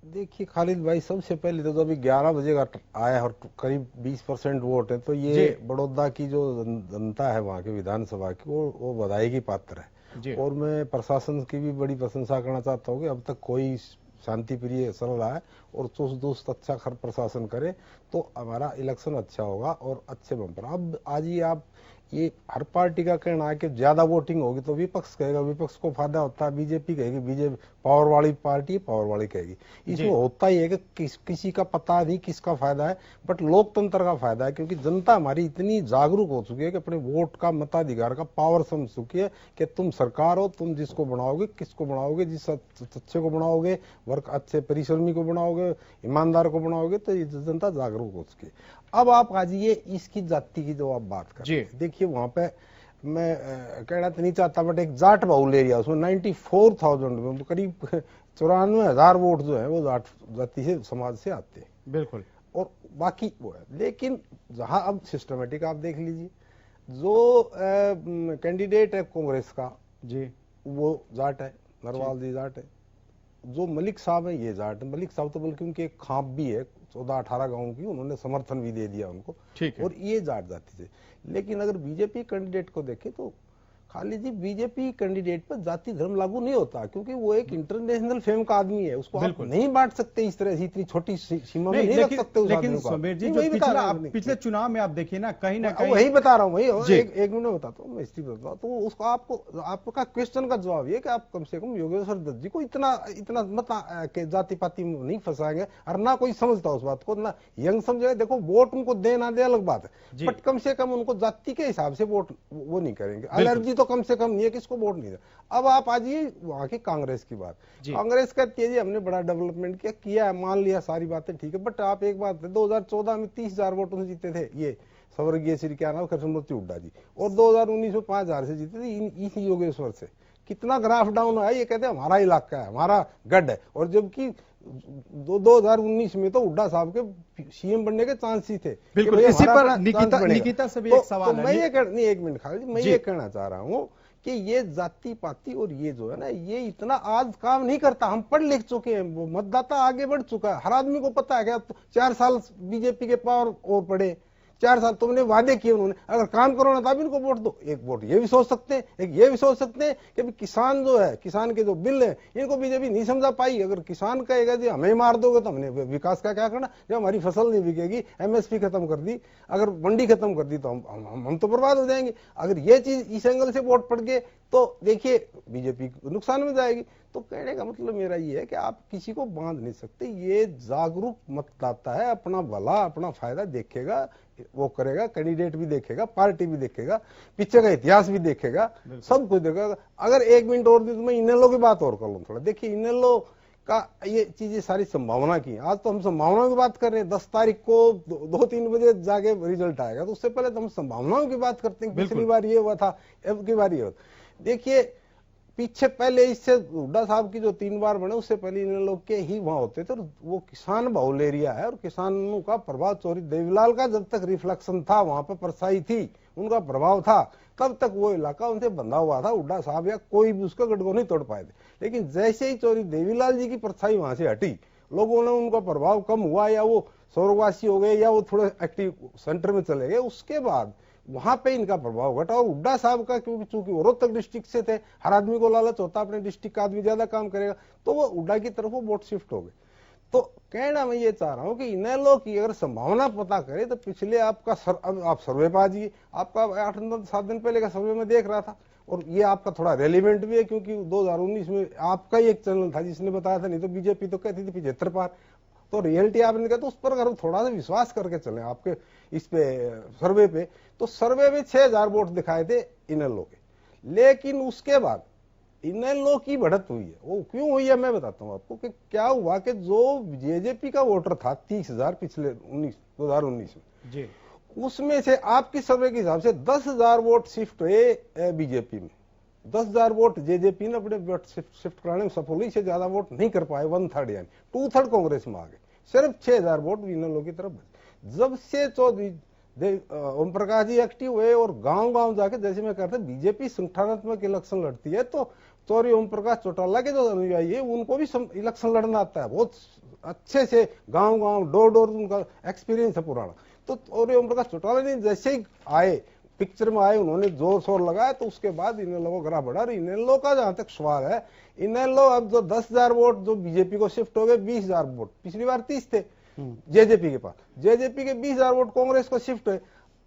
देखिए खालिद भाई, सबसे पहले तो अभी 11 बजे का आया और करीब 20% वोट है, तो ये बड़ौदा की जो जनता है वहाँ की विधानसभा की, वो बधाई की पात्र है। और मैं प्रशासन की भी बड़ी प्रशंसा करना चाहता हूँ कि अब तक कोई शांति प्रिय चल रहा है, और चुस्त दुरुस्त अच्छा प्रशासन करे तो हमारा इलेक्शन अच्छा होगा और अच्छे बम्पर। अब आज ही आप ये हर पार्टी का कहना है कि ज्यादा वोटिंग होगी तो विपक्ष कहेगा, विपक्ष को फायदा होता है, बीजेपी कहेगी, बीजेपी पावर वाली पार्टी पावर वाली कहेगी। इसमें होता ही है कि किसी का पता नहीं किसका फायदा है, बट लोकतंत्र का फायदा है, क्योंकि जनता हमारी इतनी जागरूक हो चुकी है कि अपने वोट का मताधिकार का पावर समझ चुकी है कि तुम सरकार हो, तुम जिसको बनाओगे, किसको बनाओगे, जिस अच्छे को बनाओगे, वर्क अच्छे परिश्रमी को बनाओगे, ईमानदार को बनाओगे, तो ये जनता जागरूक हो चुकी है। अब आप आज ये इसकी जाति की जो आप बात कर, देखिए वहां पे मैं कहना तो नहीं चाहता, बट एक जाट बाहुल एरिया, उसमें 94,000 में करीब 94,000 वोट जो है वो जाट जाति से समाज से आते हैं। बिल्कुल। और बाकी वो है, लेकिन जहां अब सिस्टमेटिक आप देख लीजिए, जो कैंडिडेट है कांग्रेस का जी वो जाट है, नरवाल जी जाट है, जो मलिक साहब है ये जाट है। मलिक साहब तो बल्कि उनके एक खाप भी है 14-18 गांव की, उन्होंने समर्थन भी दे दिया उनको, और ये जाट जाति से। लेकिन अगर बीजेपी कैंडिडेट को देखें तो खाली जी बीजेपी कैंडिडेट पर जाति धर्म लागू नहीं होता, क्योंकि वो एक इंटरनेशनल फेम का आदमी है, उसको आप नहीं बांट सकते इस तरह से, इतनी छोटी सीमा में नहीं रख सकते। लेकिन सोमेर जी, जो पिछले चुनाव में आप देखिए ना, कहीं ना कहीं वही बता रहा हूँ, वही एक मिनट बताता हूँ मैं, हिस्ट्री बताता हूँ, तो उसको आपका क्वेश्चन का जवाब ये कि आप कम से कम योगेश्वर दत्त जी को इतना मत जाति पाति में नहीं फंसाएंगे, और ना कोई समझता उस बात को, ना यंग समझेगा। देखो वोट उनको दे ना दे अलग बात है, बट कम से कम उनको जाति के हिसाब से वोट वो नहीं करेंगे। एलर्जी तो कम से कम ये किसको वोट नहीं देगा। अब आप आज ये वहां की कांग्रेस की बात, कांग्रेस कहती है जी हमने बड़ा डेवलपमेंट किया है, मान लिया सारी बातें ठीक है, बट आप एक बात 2014 में 30,000 वोटों से जीते थे ये स्वर्गीय श्री क्या नाम कृष्णमूर्ति हुड्डा जी, और 2019 में 5,000 से जीते थे इस योगेश्वर से। कितना ग्राफ डाउन है, ये कहते हैं हमारा इलाका है, हमारा गढ़ है, और जबकि 2019 में तो हुड्डा साहब के सीएम बनने के चांस ही थे। बिल्कुल। इसी पर निकिता से भी एक सवाल है। मैं ये एक मिनट खाली, मैं ये कहना चाह रहा हूँ कि ये जाति पाति और ये जो है ना, ये इतना आज काम नहीं करता। हम पढ़ लिख चुके हैं, मतदाता आगे बढ़ चुका है, हर आदमी को पता है कि 4 साल बीजेपी के पावर और पड़े, 4 साल तुमने वादे किए उन्होंने, अगर काम करो ना तब इनको वोट दो। एक वोट ये भी सोच सकते हैं, एक ये भी सोच सकते हैं कि किसान जो है, किसान के जो बिल है इनको बीजेपी नहीं समझा पाई। अगर किसान कहेगा जी हमें मार दोगे तो हमने विकास का क्या करना, जब हमारी फसल नहीं बिकेगी, एमएसपी खत्म कर दी, अगर मंडी खत्म कर दी तो हम तो बर्बाद हो जाएंगे। अगर ये चीज इस एंगल से वोट पड़ गए तो देखिए बीजेपी नुकसान में जाएगी। तो कहने का मतलब मेरा ये है कि आप किसी को बांध नहीं सकते। ये जागरूक मतदाता है, अपना भला अपना फायदा देखेगा, वो करेगा, कैंडिडेट भी देखेगा, पार्टी भी देखेगा, पीछे का इतिहास भी देखेगा, सब कुछ देखेगा। अगर 1 मिनट और दी तो मैं इनेलो की बात और कर लूँ थोड़ा। देखिए इनेलो का ये चीजें सारी संभावना की, आज तो हम संभावनाओं की बात कर रहे हैं। 10 तारीख को 2-3 बजे जाके रिजल्ट आएगा, तो उससे पहले तो हम संभावनाओं की बात करते हैं। पिछली बार ये हुआ था, अब की बार ये हुआ। देखिए पीछे पहले इससे हुड्डा साहब की जो 3 बार बने, उससे पहले इन लोग के ही वहां होते थे, वो किसान बहुल एरिया है, और किसानों का प्रभाव चौधरी देवीलाल का जब तक रिफ्लेक्शन था, वहां पर परछाई थी, उनका प्रभाव था, तब तक वो इलाका उनसे बंधा हुआ था। हुड्डा साहब या कोई भी उसका गढ़ को नहीं तोड़ पाए थे। लेकिन जैसे ही चौधरी देवीलाल जी की परछाई वहां से हटी, लोगों ने उनका प्रभाव कम हुआ या वो स्वर्गवासी हो गए या वो थोड़े एक्टिव सेंटर में चले गए, उसके बाद वहां पे इनका प्रभाव घटा। और हुड्डा साहब का क्योंकि चूंकि वो रोहतक डिस्ट्रिक्ट से थे, हर आदमी को लालच होता अपने डिस्ट्रिक्ट का आदमी ज्यादा काम करेगा, तो वो हुड्डा की तरफ वो वोट शिफ्ट हो गए। तो कहना मैं ये चाह रहा हूं कि इनेलो की अगर संभावना पता करे तो पिछले आपका आप सर्वे पा जी, आपका 8-7 दिन पहले का सर्वे में देख रहा था, और ये आपका थोड़ा रेलिवेंट भी है क्योंकि 2019 में आपका ही एक चैनल था जिसने बताया था, नहीं तो बीजेपी तो कहती थी 75 पार। तो रियलिटी आपने कहा, तो उस पर अगर थोड़ा सा विश्वास करके चले आपके इस पे सर्वे पे, तो सर्वे में 6000 वोट दिखाए थे इनेलो के। लेकिन उसके बाद इनेलो की बढ़त हुई है। वो क्यों हुई है मैं बताता हूँ आपको कि क्या हुआ कि जो जेजेपी का वोटर था 30,000 पिछले 2019 में जी, उसमें से आपकी सर्वे के हिसाब से 10,000 वोट शिफ्ट हुए बीजेपी में। 10,000 वोट जेजेपी ने अपने वोट शिफ्ट कराने में सफल हुई, से ज्यादा वोट नहीं कर पाए, 1/3 यानी 2/3 कांग्रेस में आ गए, सिर्फ 6,000 वोट इनेलो की तरफ बचे। जब से चौधरी ओम प्रकाश जी एक्टिव हुए और गांव-गांव जाके, जैसे मैं कहता बीजेपी संगठनात्मक इलेक्शन लड़ती है, तो चौधरी ओम प्रकाश चौटाला के जो अनुयायी है उनको भी इलेक्शन लड़ना आता है, बहुत अच्छे से गांव-गांव डोर डोर उनका एक्सपीरियंस है पुराना। तो चौधरी ओम प्रकाश चौटाला ने जैसे ही आए पिक्चर में आए, उन्होंने जोर शोर लगाया, तो उसके बाद इनेलो को ग्राफ बढ़ा। इनेलो का जहां तक सवाल है, इनेलो अब जो 10,000 वोट जो बीजेपी को शिफ्ट हो गए, 20,000 वोट पिछली बार 30 थे जेजेपी के पास, जेजेपी के 20,000 वोट कांग्रेस को शिफ्ट हुए।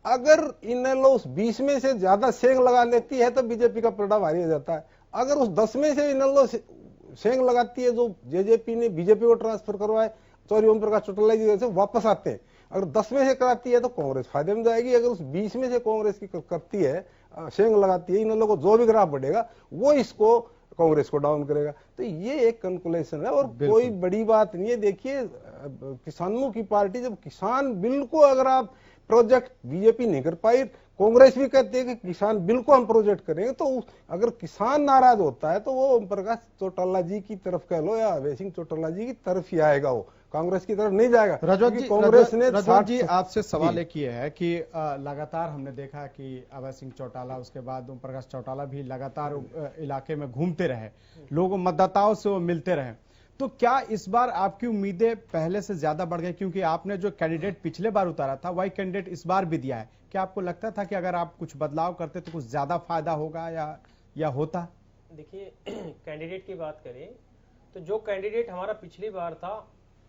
अगर इनेलो उस 20 में से ज्यादा सेंग लगा लेती है तो बीजेपी का पलड़ा भारी हो जाता है। अगर उस 10 में से इनेलो सेंग लगाती है, जो जेजेपी ने बीजेपी को ट्रांसफर करवाए, चौधरी ओम प्रकाश चौटाला जी जैसे वापस आते हैं, अगर 10 में से कराती है तो कांग्रेस फायदे में जाएगी। अगर उस 20 में से कांग्रेस की करती है, सेंग लगाती है, इनेलो को जो भी ग्राफ बढ़ेगा वो इसको कांग्रेस को डाउन करेगा। तो ये एक कैलकुलेशन है और कोई बड़ी बात नहीं है। देखिए किसानों की पार्टी, जब किसान बिल को अगर आप प्रोजेक्ट बीजेपी नहीं कर पाई, कांग्रेस भी कहती है कि किसान बिल को हम प्रोजेक्ट करेंगे, तो अगर किसान नाराज होता है तो वो ओम प्रकाश चौटाला जी की तरफ कह लो या अभय सिंह चौटाला जी की तरफ ही आएगा, वो कांग्रेस की तरफ नहीं जाएगा। रजत जी, कांग्रेस ने रजत जी आपसे सवाल एक ये है कि लगातार हमने देखा कि अभय सिंह चौटाला, उसके बाद ओम प्रकाश चौटाला भी लगातार इलाके में घूमते रहे, लोगों मतदाताओं से वो मिलते रहे। तो क्या इस बार आपकी उम्मीदें पहले से ज्यादा बढ़ गई, क्योंकि आपने जो कैंडिडेट पिछले बार उतारा था वही कैंडिडेट इस बार भी दिया है? क्या आपको लगता था कि अगर आप कुछ बदलाव करते तो कुछ ज्यादा फायदा होगा या होता? देखिए कैंडिडेट की बात करें तो जो कैंडिडेट हमारा पिछली बार था,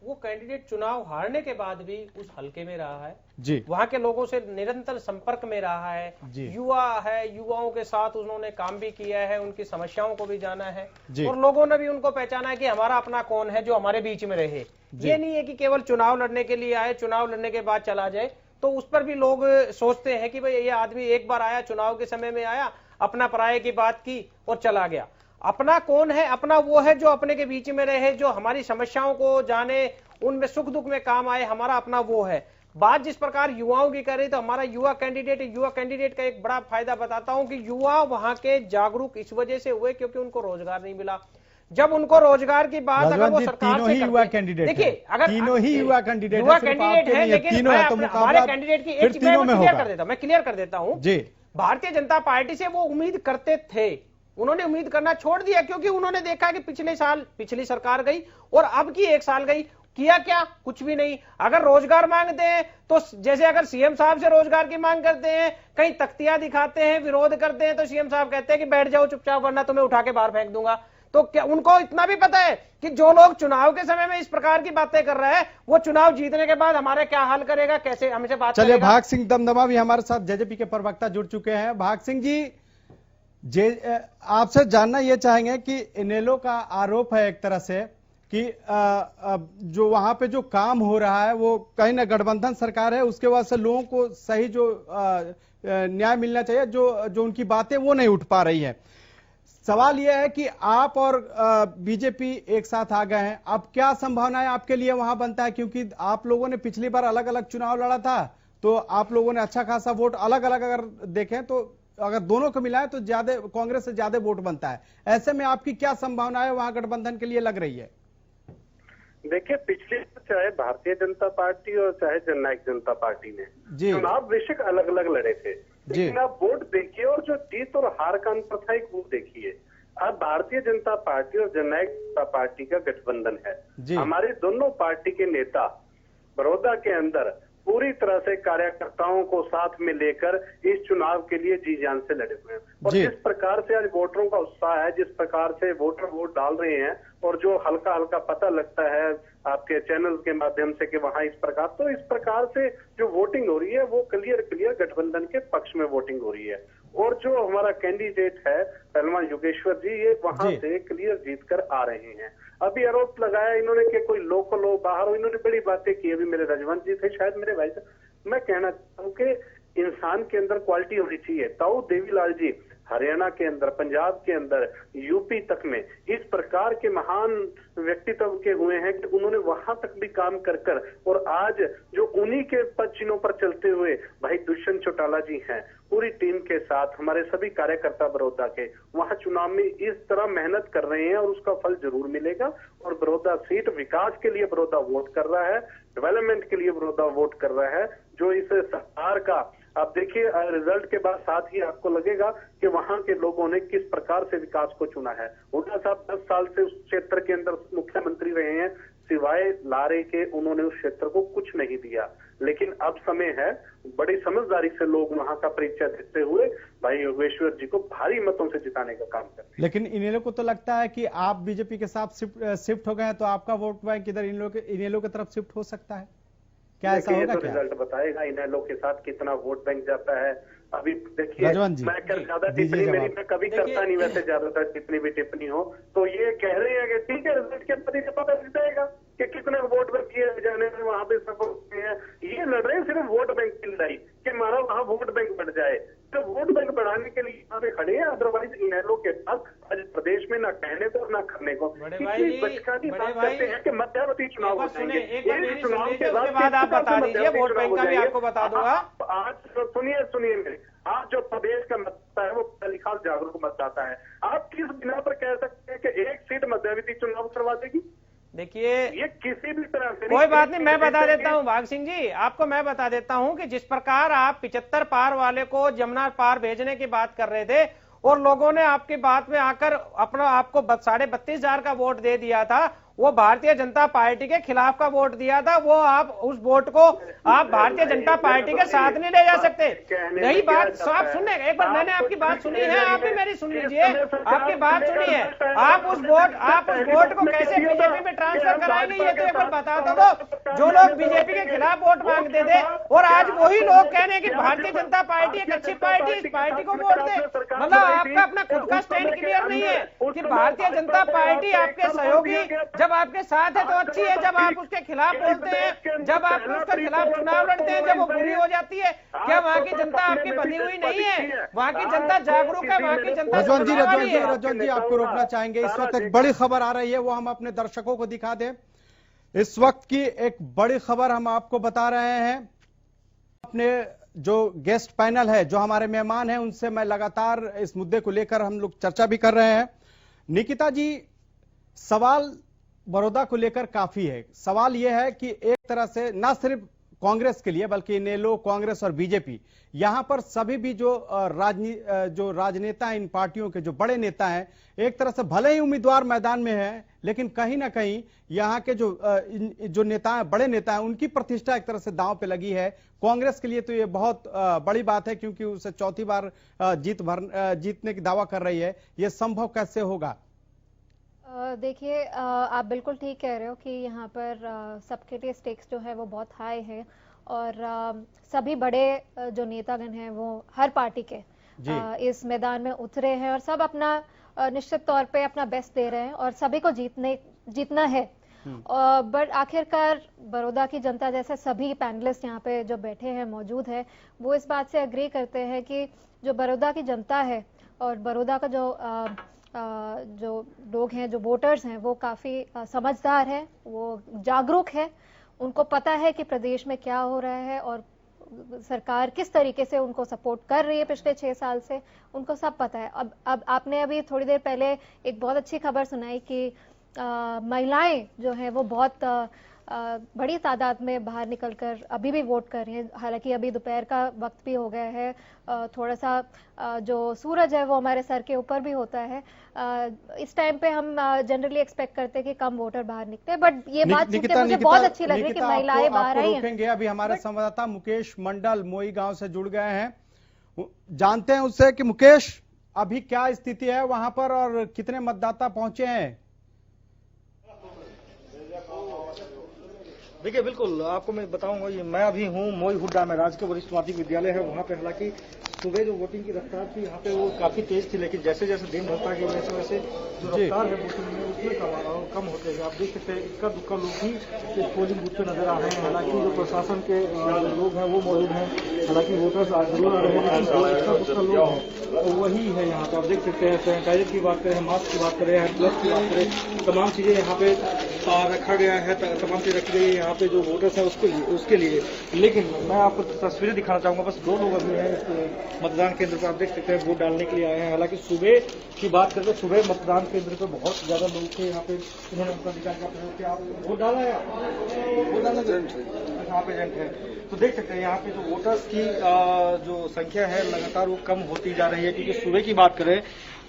वो कैंडिडेट चुनाव हारने के बाद भी उस हलके में रहा है जी, वहां के लोगों से निरंतर संपर्क में रहा है, युवा है, युवाओं के साथ उन्होंने काम भी किया है, उनकी समस्याओं को भी जाना है और लोगों ने भी उनको पहचाना है कि हमारा अपना कौन है जो हमारे बीच में रहे। ये नहीं है कि केवल चुनाव लड़ने के लिए आए, चुनाव लड़ने के बाद चला जाए। तो उस पर भी लोग सोचते हैं कि भाई ये आदमी एक बार आया, चुनाव के समय में आया, अपना पराये की बात की और चला गया। अपना कौन है? अपना वो है जो अपने के बीच में रहे, जो हमारी समस्याओं को जाने, उनमें सुख दुख में काम आए, हमारा अपना वो है। बात जिस प्रकार युवाओं की कर रही, तो हमारा युवा कैंडिडेट का एक बड़ा फायदा बताता हूं कि युवा वहां के जागरूक इस वजह से हुए क्योंकि उनको रोजगार नहीं मिला। जब उनको रोजगार की बात अगर वो सरकार से युवा कैंडिडेट, देखिए अगर तीनों ही युवा कैंडिडेट है, लेकिन हमारे कैंडिडेट की एक चीज मैं क्लियर कर देता हूं जी। भारतीय जनता पार्टी से वो उम्मीद करते थे, उन्होंने उम्मीद करना छोड़ दिया क्योंकि उन्होंने देखा कि पिछली सरकार गई और अब की 1 साल गई, किया क्या? कुछ भी नहीं। अगर रोजगार मांगते हैं तो जैसे अगर सीएम साहब से रोजगार की मांग करते हैं, कहीं तख्तियां दिखाते हैं, विरोध करते हैं, तो सीएम साहब कहते हैं कि बैठ जाओ चुपचाप वरना तुम्हें उठा के बाहर फेंक दूंगा। तो क्या उनको इतना भी पता है कि जो लोग चुनाव के समय में इस प्रकार की बातें कर रहे हैं, वो चुनाव जीतने के बाद हमारे क्या हाल करेगा, कैसे हमसे बात करेगा? चलिए, भाग सिंह दमदमा भी हमारे साथ जेजेपी के प्रवक्ता जुड़ चुके हैं। भाग सिंह जी, आपसे जानना यह चाहेंगे कि इनेलो का आरोप है एक तरह से कि जो वहां पे जो काम हो रहा है वो कहीं ना गठबंधन सरकार है, उसके वजह से लोगों को सही जो न्याय मिलना चाहिए, जो उनकी बातें वो नहीं उठ पा रही है। सवाल यह है कि आप और बीजेपी एक साथ आ गए हैं, अब क्या संभावनाएं आपके लिए वहां बनता है? क्योंकि आप लोगों ने पिछली बार अलग अलग चुनाव लड़ा था, तो आप लोगों ने अच्छा खासा वोट अलग अलग अगर देखें तो अगर दोनों को मिलाएं तो ज्यादा कांग्रेस से ज्यादा वोट बनता है। ऐसे में आपकी क्या संभावनाएं वहां गठबंधन के लिए लग रही है? देखिए, पिछले चाहे भारतीय जनता पार्टी और चाहे जननायक जनता पार्टी ने चुनाव बेशक अलग अलग लड़े थे, लेकिन आप वोट देखिए और जो जीत और हार का अंतर था एक वो देखिए। अब भारतीय जनता पार्टी और जननायक जनता पार्टी का गठबंधन है। हमारे दोनों पार्टी के नेता बड़ौदा के अंदर पूरी तरह से कार्यकर्ताओं को साथ में लेकर इस चुनाव के लिए जी जान से लड़े हुए हैं। और जिस प्रकार से आज वोटरों का उत्साह है, जिस प्रकार से वोटर वोट डाल रहे हैं, और जो हल्का हल्का पता लगता है आपके चैनल के माध्यम से कि वहां इस प्रकार से जो वोटिंग हो रही है वो क्लियर गठबंधन के पक्ष में वोटिंग हो रही है। और जो हमारा कैंडिडेट है पहलवान योगेश्वर जी, ये वहां से क्लियर जीत कर आ रहे हैं। अभी आरोप लगाया इन्होंने कि कोई लोकल हो बाहर हो, इन्होंने बड़ी बातें की। अभी मेरे रजवंत जी थे, शायद मेरे भाई साहब। मैं कहना चाहता हूँ कि इंसान के अंदर क्वालिटी होनी चाहिए। ताऊ देवीलाल जी हरियाणा के अंदर, पंजाब के अंदर, यूपी तक में इस प्रकार के महान व्यक्तित्व के हुए हैं कि उन्होंने वहां तक भी काम कर और आज जो उन्हीं के पद चिन्हों पर चलते हुए भाई दुष्यंत चौटाला जी हैं, पूरी टीम के साथ हमारे सभी कार्यकर्ता बड़ौदा के वहां चुनाव में इस तरह मेहनत कर रहे हैं और उसका फल जरूर मिलेगा। और बड़ौदा सीट विकास के लिए बड़ौदा वोट कर रहा है, डेवलपमेंट के लिए बड़ौदा वोट कर रहा है। जो इस सरकार का आप देखिए रिजल्ट के बाद साथ ही आपको लगेगा कि वहां के लोगों ने किस प्रकार से विकास को चुना है। हुड्डा साहब 10 साल से उस क्षेत्र के अंदर मुख्यमंत्री रहे हैं, सिवाय लारे के उन्होंने उस क्षेत्र को कुछ नहीं दिया। लेकिन अब समय है बड़ी समझदारी से लोग वहां का परिचय देते हुए भाई योगेश्वर जी को भारी मतों से जिताने का काम करते हैं। लेकिन इनेलो को तो लगता है कि आप बीजेपी के साथ शिफ्ट हो गए हैं, तो आपका वोट बैंक इधर इनेलो की तरफ शिफ्ट हो सकता है क्या? ऐसा होगा तो क्या? रिजल्ट बताएगा इनेलो के साथ कितना वोट बैंक जाता है। अभी देखिए मैं ज्यादा टिप्पणी मेरी मैं कभी करता नहीं, वैसे ज्यादातर जितनी भी टिप्पणी हो तो ये कह रहे हैं कि ठीक है रिजल्ट के बाद इसे पता चल जाएगा कि कितने वोट बैंक किए जाने में वहां पे सफल हैं। ये लड़ रहे हैं सिर्फ वोट बैंक की लड़ाई कि हमारा वहां वोट बैंक बढ़ जाए। तो वोट बैंक बढ़ाने के लिए यहाँ पे खड़े हैं, अदरवाइज इनेलो के पास आज प्रदेश में ना कहने को ना करने को बचकानी बात करते हैं कि मध्यावधि चुनाव हो जाएंगे। इस चुनाव के बाद आप बता दीजिए वोट बैंक का भी आपको बता दूंगा। आज सुनिए मेरे, आज जो प्रदेश का मतदाता है वो पढ़ा लिखा जागरूक मतदाता है। आप किस बिना पर कह सकते हैं कि एक सीट मध्यावधि चुनाव करवा देगी? देखिए ये किसी भी तरह से कोई बात नहीं, मैं बता देता हूं भाग सिंह जी, आपको मैं बता देता हूं कि जिस प्रकार आप 75 पार वाले को जमुना पार भेजने की बात कर रहे थे और लोगों ने आपकी बात में आकर अपना आपको 32,500 का वोट दे दिया था, वो भारतीय जनता पार्टी के खिलाफ का वोट दिया था। वो आप उस वोट को आप भारतीय जनता पार्टी के साथ नहीं ले जा सकते। यही बात आप सुनने, एक बार मैंने आपकी बात सुनी है, आप भी मेरी सुन लीजिए, आपकी बात सुनी है। आप उस वोट को कैसे बीजेपी में ट्रांसफर कराएंगे ये तो एक बार बता दो। जो लोग बीजेपी के खिलाफ वोट मांगते थे और आज वही लोग कह रहे हैं कि भारतीय जनता पार्टी एक अच्छी पार्टी, इस पार्टी को वोट दे। मतलब आपका अपना खुद का स्टैंड क्लियर नहीं है कि भारतीय जनता पार्टी आपके सहयोगी जब आपके साथ है तो अच्छी है, जब आप उसके खिलाफ बोलते हैं, जब आप उसके खिलाफ चुनाव लड़ते हैं, जब वो बुरी हो जाती है, क्या वहाँ की जनता आपकी बनी हुई नहीं है? वहाँ की जनता जागरूक है, वहाँ की जनता। रजवन जी आपको रोकना चाहेंगे, इस वक्त एक बड़ी खबर आ रही है, वो हम अपने दर्शकों को दिखा दें। इस वक्त की एक बड़ी खबर हम आपको बता रहे हैं। अपने जो गेस्ट पैनल है, जो हमारे मेहमान हैं, उनसे मैं लगातार इस मुद्दे को लेकर हम लोग चर्चा भी कर रहे हैं। निकिता जी, सवाल बड़ौदा को लेकर काफी है। सवाल यह है कि एक तरह से ना सिर्फ कांग्रेस के लिए बल्कि इनेलो, कांग्रेस और बीजेपी, यहां पर सभी भी जो राजनेता हैं, इन पार्टियों के जो बड़े नेता हैं, एक तरह से भले ही उम्मीदवार मैदान में हैं, लेकिन कहीं ना कहीं यहां के जो नेता हैं, बड़े नेता हैं, उनकी प्रतिष्ठा एक तरह से दांव पे लगी है। कांग्रेस के लिए तो ये बहुत बड़ी बात है क्योंकि उसे चौथी बार जीतने की दावा कर रही है। ये संभव कैसे होगा? देखिए, आप बिल्कुल ठीक कह रहे हो कि यहाँ पर सबके लिए स्टेक्स जो है वो बहुत हाई है और सभी बड़े जो नेतागण हैं वो हर पार्टी के इस मैदान में उतरे हैं और सब अपना निश्चित तौर पे अपना बेस्ट दे रहे हैं और सभी को जीतना है। बट आखिरकार बड़ौदा की जनता, जैसे सभी पैनलिस्ट यहाँ पे जो बैठे हैं मौजूद है, वो इस बात से एग्री करते हैं कि जो बड़ौदा की जनता है और बड़ौदा का जो लोग हैं, जो वोटर्स हैं, वो काफी समझदार हैं, वो जागरूक है, उनको पता है कि प्रदेश में क्या हो रहा है और सरकार किस तरीके से उनको सपोर्ट कर रही है पिछले 6 साल से, उनको सब पता है। अब आपने अभी थोड़ी देर पहले एक बहुत अच्छी खबर सुनाई कि महिलाएं जो है वो बहुत बड़ी तादाद में बाहर निकलकर अभी भी वोट कर रहे हैं। हालांकि अभी दोपहर का वक्त भी हो गया है, थोड़ा सा जो सूरज है वो हमारे सर के ऊपर भी होता है। इस टाइम पे हम जनरली एक्सपेक्ट करते हैं कि कम वोटर बाहर निकले, बट ये बात सुन के मुझे बहुत अच्छी लग रही है कि महिलाएं बाहर आई हैं। अभी हमारे संवाददाता मुकेश मंडल मोई गांव से जुड़ गए हैं, जानते हैं उससे कि मुकेश अभी क्या स्थिति है वहां पर और कितने मतदाता पहुंचे हैं। देखिए बिल्कुल आपको मैं बताऊंगा, ये मैं अभी हूँ मोई हुड्डा में, राजकीय वरिष्ठ माध्यमिक विद्यालय है वहाँ पे। हालांकि सुबह जो वोटिंग की रफ्तार थी यहाँ पे वो काफी तेज थी, लेकिन जैसे जैसे दिन बढ़ता है वैसे वैसे जो रफ्तार है वोटिंग में उसमें कम होते हैं। आप देख सकते हैं इक्का दुक्का लोग ही इस पोलिंग बूथ पे नजर आ रहे हैं। हालांकि जो प्रशासन के लोग हैं वो मौजूद हैं, हालांकि वोटर्स जरूर आ रहे हैं, लेकिन जो इक्का दुक्का लोग हैं तो वही है यहाँ पे। आप देख सकते हैं सैनिटाइजर की बात करें, मास्क की बात करें, हैंड ग्लव्स की बात करें, तमाम चीजें यहाँ पे रखा गया है, तमाम चीजें रखी गई है यहाँ पे जो वोटर्स है उसके लिए। लेकिन मैं आपको तस्वीरें दिखाना चाहूंगा, बस 2 लोग अभी हैं इस मतदान केंद्र पर, आप देख सकते हैं वोट डालने के लिए आए हैं। हालांकि सुबह की बात करें तो सुबह मतदान केंद्र पर बहुत ज्यादा लोग थे यहाँ पे, उन्होंने उनका अधिकार का प्रयोग किया। आप वोट डाला है, वोट डालना यहाँ पे एजेंट है, तो देख सकते हैं यहाँ पे जो वोटर्स की जो संख्या है लगातार वो कम होती जा रही है। क्योंकि सुबह की बात करें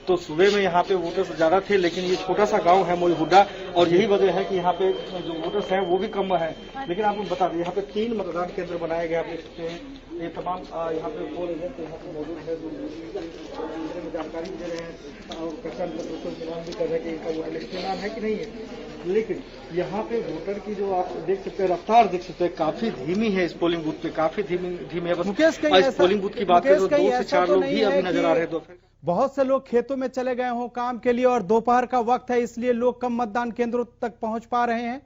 तो सुबह में यहाँ पे वोटर्स ज्यादा थे, लेकिन ये छोटा सा गांव है मोई हुड्डा और यही वजह है कि यहाँ पे जो वोटर्स हैं वो भी कम है। लेकिन आपको बता दें यहाँ पे 3 मतदान केंद्र बनाए गए, आप देख सकते हैं। ये तमाम यहाँ पे पोल एजेंट यहाँ पे मौजूद है जो जानकारी दे रहे हैं और पहचान पत्र को मिलान भी कर रहे हैं कि इनका वोटर लिस्ट में नाम है कि नहीं है। लेकिन यहाँ पे वोटर की जो आप देख सकते हैं रफ्तार देख सकते हैं काफी धीमी है, इस पोलिंग बूथ पे काफी धीमी है। बस इस पोलिंग बूथ की बात करें तो 2 से 4 लोग ही अभी नजर आ रहे हैं दोपहर। बहुत से लोग खेतों में चले गए हों काम के लिए और दोपहर का वक्त है, इसलिए लोग कम मतदान केंद्रों तक पहुंच पा रहे हैं।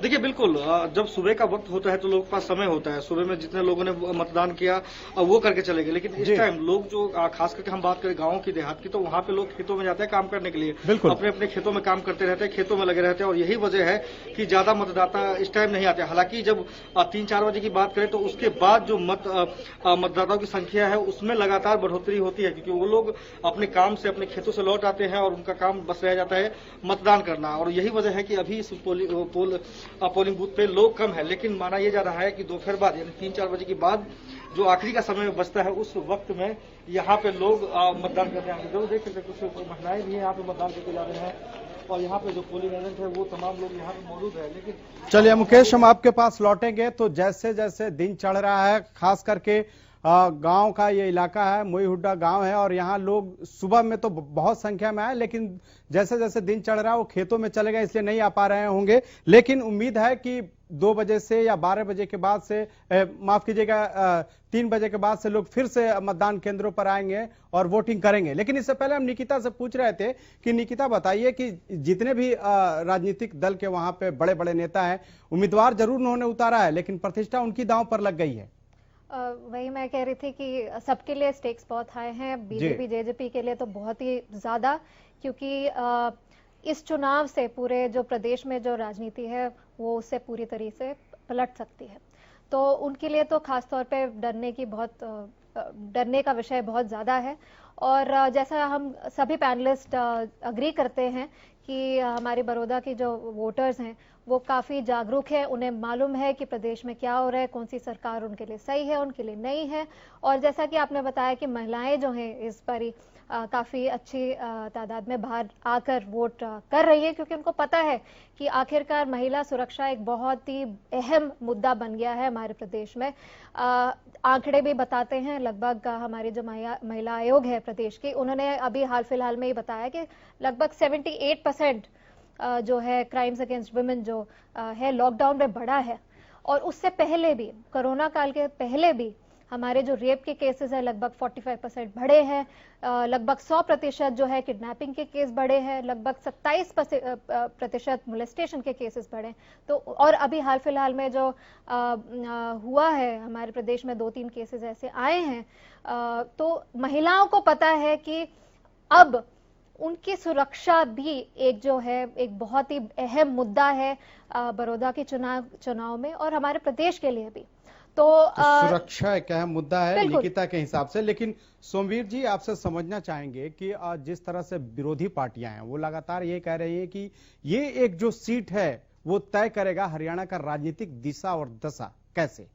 देखिए बिल्कुल, जब सुबह का वक्त होता है तो लोगों के पास समय होता है, सुबह में जितने लोगों ने मतदान किया वो करके चले गए। लेकिन इस टाइम लोग जो खास करके हम बात करें गाँव की देहात की, तो वहाँ पे लोग खेतों में जाते हैं काम करने के लिए, अपने अपने खेतों में काम करते रहते हैं, खेतों में लगे रहते हैं और यही वजह है कि ज्यादा मतदाता इस टाइम नहीं आते। हालांकि जब 3-4 बजे की बात करें तो उसके बाद जो मतदाताओं की संख्या है उसमें लगातार बढ़ोतरी होती है, क्योंकि वो लोग अपने काम से अपने खेतों से लौट आते हैं और उनका काम बस रह जाता है मतदान करना। और यही वजह है कि अभी इस पोलिंग बूथ पे लोग कम है। लेकिन माना यह जा रहा है कि दोपहर बाद यानी 3-4 बजे के बाद जो आखिरी का समय बचता है उस वक्त में यहाँ पे लोग मतदान करते हैं। जरूर देख सकते हैं कुछ महिलाएं भी यहाँ पे मतदान करके जा रहे हैं और यहाँ पे जो पोलिंग एजेंट है वो तमाम लोग यहाँ पे मौजूद है। लेकिन चलिए मुकेश, हम आपके पास लौटेंगे। तो जैसे जैसे दिन चढ़ रहा है, खास करके गांव का ये इलाका है, मोई हुड्डा गांव है और यहाँ लोग सुबह में तो बहुत संख्या में आए, लेकिन जैसे जैसे दिन चढ़ रहा है वो खेतों में चले गए इसलिए नहीं आ पा रहे होंगे। लेकिन उम्मीद है कि 2 बजे से या 12 बजे के बाद से माफ कीजिएगा 3 बजे के बाद से लोग फिर से मतदान केंद्रों पर आएंगे और वोटिंग करेंगे। लेकिन इससे पहले हम निकिता से पूछ रहे थे कि निकिता बताइए कि जितने भी राजनीतिक दल के वहां पे बड़े बड़े नेता हैं, उम्मीदवार जरूर उन्होंने उतारा है लेकिन प्रतिष्ठा उनकी दांव पर लग गई है। वही मैं कह रही थी कि सबके लिए स्टेक्स बहुत हाई हैं, बीजेपी जेजेपी के लिए तो बहुत ही ज्यादा, क्योंकि इस चुनाव से पूरे जो प्रदेश में जो राजनीति है वो उससे पूरी तरीके से पलट सकती है। तो उनके लिए तो खासतौर पे डरने का विषय बहुत ज्यादा है। और जैसा हम सभी पैनलिस्ट अग्री करते हैं कि हमारी बड़ौदा की जो वोटर्स हैं वो काफी जागरूक है, उन्हें मालूम है कि प्रदेश में क्या हो रहा है, कौन सी सरकार उनके लिए सही है, उनके लिए नहीं है। और जैसा कि आपने बताया कि महिलाएं जो हैं इस बारी काफी अच्छी तादाद में बाहर आकर वोट कर रही है, क्योंकि उनको पता है कि आखिरकार महिला सुरक्षा एक बहुत ही अहम मुद्दा बन गया है हमारे प्रदेश में। आंकड़े भी बताते हैं, लगभग हमारी जो महिला आयोग है प्रदेश की, उन्होंने अभी हाल फिलहाल में ही बताया कि लगभग 78% जो है क्राइम्स अगेंस्ट वुमेन जो है लॉकडाउन में बढ़ा है। और उससे पहले भी, कोरोना काल के पहले भी हमारे जो रेप के केसेस है लगभग 45% बढ़े हैं, लगभग 100% जो है किडनैपिंग के केस बढ़े हैं, लगभग 27% मोलेस्टेशन के केसेस बढ़े। तो और अभी हाल फिलहाल में जो हुआ है हमारे प्रदेश में 2-3 केसेस ऐसे आए हैं। तो महिलाओं को पता है कि अब उनकी सुरक्षा भी एक जो है एक बहुत ही अहम मुद्दा है बड़ौदा के चुनाव में और हमारे प्रदेश के लिए भी। तो सुरक्षा एक अहम मुद्दा है निकिता के हिसाब से। लेकिन सोमवीर जी, आपसे समझना चाहेंगे कि जिस तरह से विरोधी पार्टियां हैं वो लगातार ये कह रही है कि ये एक जो सीट है वो तय करेगा हरियाणा का राजनीतिक दिशा और दशा। कैसे?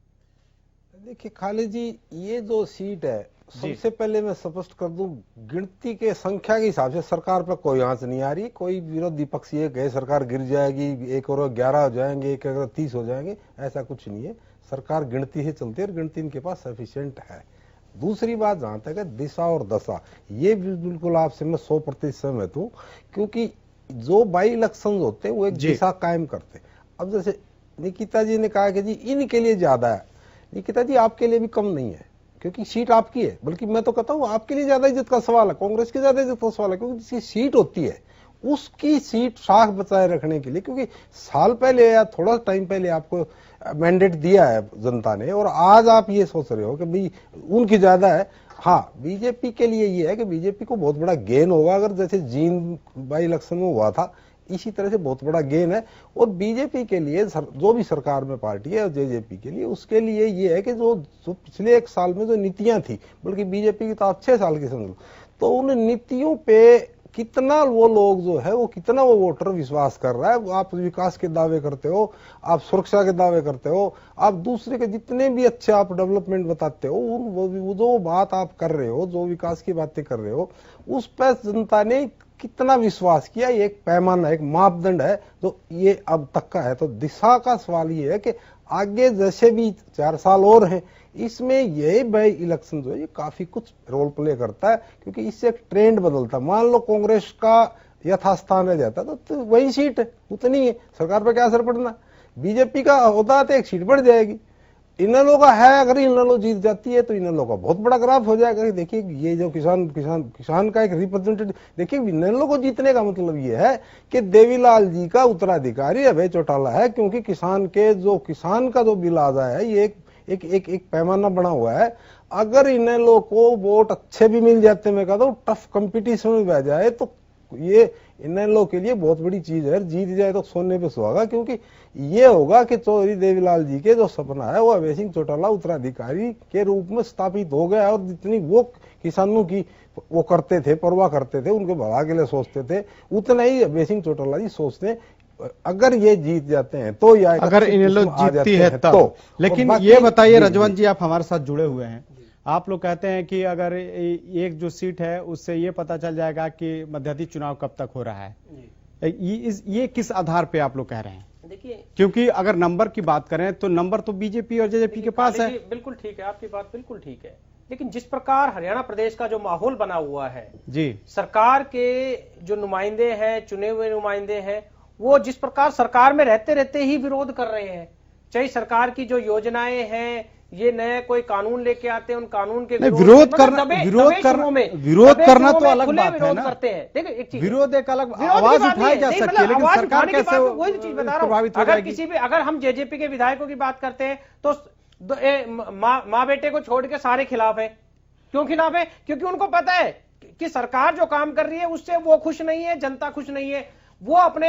देखिए खालिद जी, ये जो सीट है, सबसे पहले मैं स्पष्ट कर दूं, गिनती के संख्या के हिसाब से सरकार पर कोई आंच नहीं आ रही। कोई विरोधी पक्ष ये कहे सरकार गिर जाएगी, 1 और 11 हो जाएंगे, 1 और 30 हो जाएंगे, ऐसा कुछ नहीं है। सरकार गिनती से चलती है और गिनती इनके पास सफिशिएंट है। दूसरी बात जहां तक है दिशा और दशा, ये बिल्कुल आपसे मैं 100% सहमत हूं, क्योंकि जो बाई इलेक्शन होते हैं वो एक दिशा कायम करते। अब जैसे निकिता जी ने कहा कि जी इनके लिए ज्यादा है, निकिता जी आपके लिए भी कम नहीं है, क्योंकि सीट आपकी है। बल्कि मैं तो कहता हूं आपके लिए ज्यादा इज्जत का सवाल है, कांग्रेस की ज्यादा इज्जत का सवाल है, क्योंकि जिसकी सीट होती है उसकी सीट साख बचाए रखने के लिए, क्योंकि साल पहले या थोड़ा टाइम पहले आपको मैंडेट दिया है जनता ने, और आज आप ये सोच रहे हो कि भाई उनकी ज्यादा है। हाँ, बीजेपी के लिए ये है कि बीजेपी को बहुत बड़ा गेन होगा, अगर जैसे जींद बाई इलेक्शन में हुआ था इसी तरह से बहुत बड़ा गेन है। और बीजेपी के लिए जो भी सरकार में पार्टी है, और जेजेपी के लिए, उसके लिए ये है कि जो पिछले 1 साल में जो नीतियां थी, बल्कि बीजेपी की तो आप 6 साल की समझ लो, तो उन नीतियों पे कितना वो लोग जो है वो कितना वो वोटर विश्वास कर रहा है। आप विकास के दावे करते हो, आप सुरक्षा के दावे करते हो, आप दूसरे के जितने भी अच्छे आप डेवलपमेंट बताते हो, वो जो बात आप कर रहे हो, जो विकास की बातें कर रहे हो, उस पर जनता ने कितना विश्वास किया, ये एक पैमाना, एक मापदंड है जो ये अब तक का है। तो दिशा का सवाल ये है कि आगे जैसे भी 4 साल और हैं, इसमें यही बाई इलेक्शन जो है ये काफी कुछ रोल प्ले करता है, क्योंकि इससे एक ट्रेंड बदलता है। मान लो कांग्रेस का यथास्थान रह जाता तो वही सीट है, उतनी है, सरकार पर क्या असर पड़ना। बीजेपी का होता है तो 1 सीट बढ़ जाएगी। इनेलो का है, अगर इनेलो जीत जाती है तो इनेलो का बहुत बड़ा ग्राफ हो जाएगा। देखिए ये जो किसान का एक रिप्रेजेंटेटिव, देखिए इनेलो को जीतने का मतलब ये है कि देवीलाल जी का उत्तराधिकारी अभय चौटाला है, क्योंकि किसान का जो बिल आजा है ये एक पैमाना बना हुआ है। अगर इनेलो को वोट अच्छे भी मिल जाते, मैं कहता हूँ टफ कंपटीशन में बह जाए, तो ये इनेलो के लिए बहुत बड़ी चीज है। जीत जाए तो सोने पे सुहागा, क्योंकि ये होगा कि चौधरी देवीलाल जी के जो सपना है वो अभय सिंह चौटाला उत्तराधिकारी के रूप में स्थापित हो गया। और जितनी वो किसानों की वो करते थे, परवाह करते थे, उनके भला के लिए सोचते थे, उतना ही अभय सिंह चौटाला जी सोचते हैं। अगर ये जीत जाते हैं तो, या अगर इनेलो जीतती है तो। लेकिन ये बताइए रजवंत जी, आप हमारे साथ जुड़े हुए हैं, आप लोग कहते हैं कि अगर एक जो सीट है उससे ये पता चल जाएगा कि मध्यावधि चुनाव कब तक हो रहा है, ये किस आधार पे आप लोग कह रहे हैं? देखिए, क्योंकि अगर नंबर की बात करें तो नंबर तो बीजेपी और जेजेपी के पास है। बिल्कुल ठीक है, आपकी बात बिल्कुल ठीक है। लेकिन जिस प्रकार हरियाणा प्रदेश का जो माहौल बना हुआ है जी, सरकार के जो नुमाइंदे हैं, चुने हुए नुमाइंदे हैं, वो जिस प्रकार सरकार में रहते रहते ही विरोध कर रहे हैं। चाहे सरकार की जो योजनाएं हैं, ये नए कोई कानून लेके आते हैं, उन कानून के विरोध करना तो अलग बात है ना। करते हैं, देखिए एक चीज, विरोध एक अलग आवाज उठाई जा सकती है, लेकिन सरकार कैसे वही चीज बता रहा हूं। अगर किसी भी, अगर हम जेजेपी के विधायकों की बात करते हैं तो माँ बेटे को छोड़ के सारे खिलाफ है। क्यों खिलाफ है? क्योंकि उनको पता है कि सरकार जो काम कर रही है उससे वो खुश नहीं है, जनता खुश नहीं है। वो अपने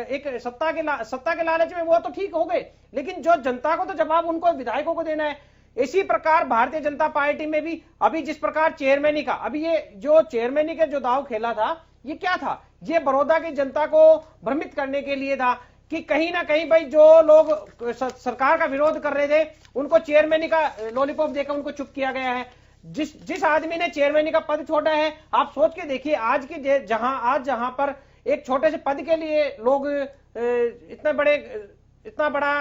एक सत्ता के लालच में वो तो ठीक हो गए, लेकिन जो जनता को तो जवाब उनको विधायकों को देना है। इसी प्रकार भारतीय जनता पार्टी में भी अभी जिस प्रकार चेयरमैनी का, अभी ये जो चेयरमैनी का जो दाव खेला था, ये क्या था? ये बड़ौदा की जनता को भ्रमित करने के लिए था कि कहीं ना कहीं भाई जो लोग सरकार का विरोध कर रहे थे उनको चेयरमैनी का लॉलीपॉप देकर उनको चुप किया गया है। जिस आदमी ने चेयरमैनी का पद छोड़ा है, आप सोच के देखिए, आज की जहां पर एक छोटे से पद के लिए लोग इतना बड़ा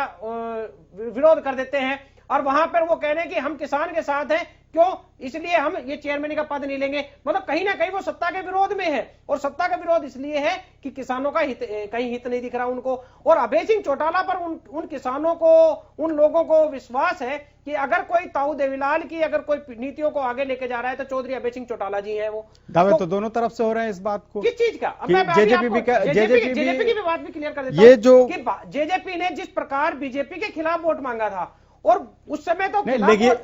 विरोध कर देते हैं, और वहां पर वो कह रहे हैं कि हम किसान के साथ हैं, क्यों? इसलिए हम ये चेयरमैन का पद नहीं लेंगे। मतलब कहीं ना कहीं वो सत्ता के विरोध में है, और सत्ता का विरोध इसलिए है कि किसानों का कहीं हित नहीं दिख रहा उनको। और अभय सिंह चौटाला पर उन किसानों को, उन लोगों को विश्वास है कि अगर कोई ताऊ देवीलाल की अगर कोई नीतियों को आगे लेके जा रहा है तो चौधरी अभय सिंह चौटाला जी हैं। वो दावे तो दोनों तरफ से हो रहे हैं इस बात को। किस चीज का? जेजेपी की भी बात भी क्लियर कर देता हूं। ये जो जेजेपी ने जिस प्रकार बीजेपी के खिलाफ वोट मांगा था, और उस समय तो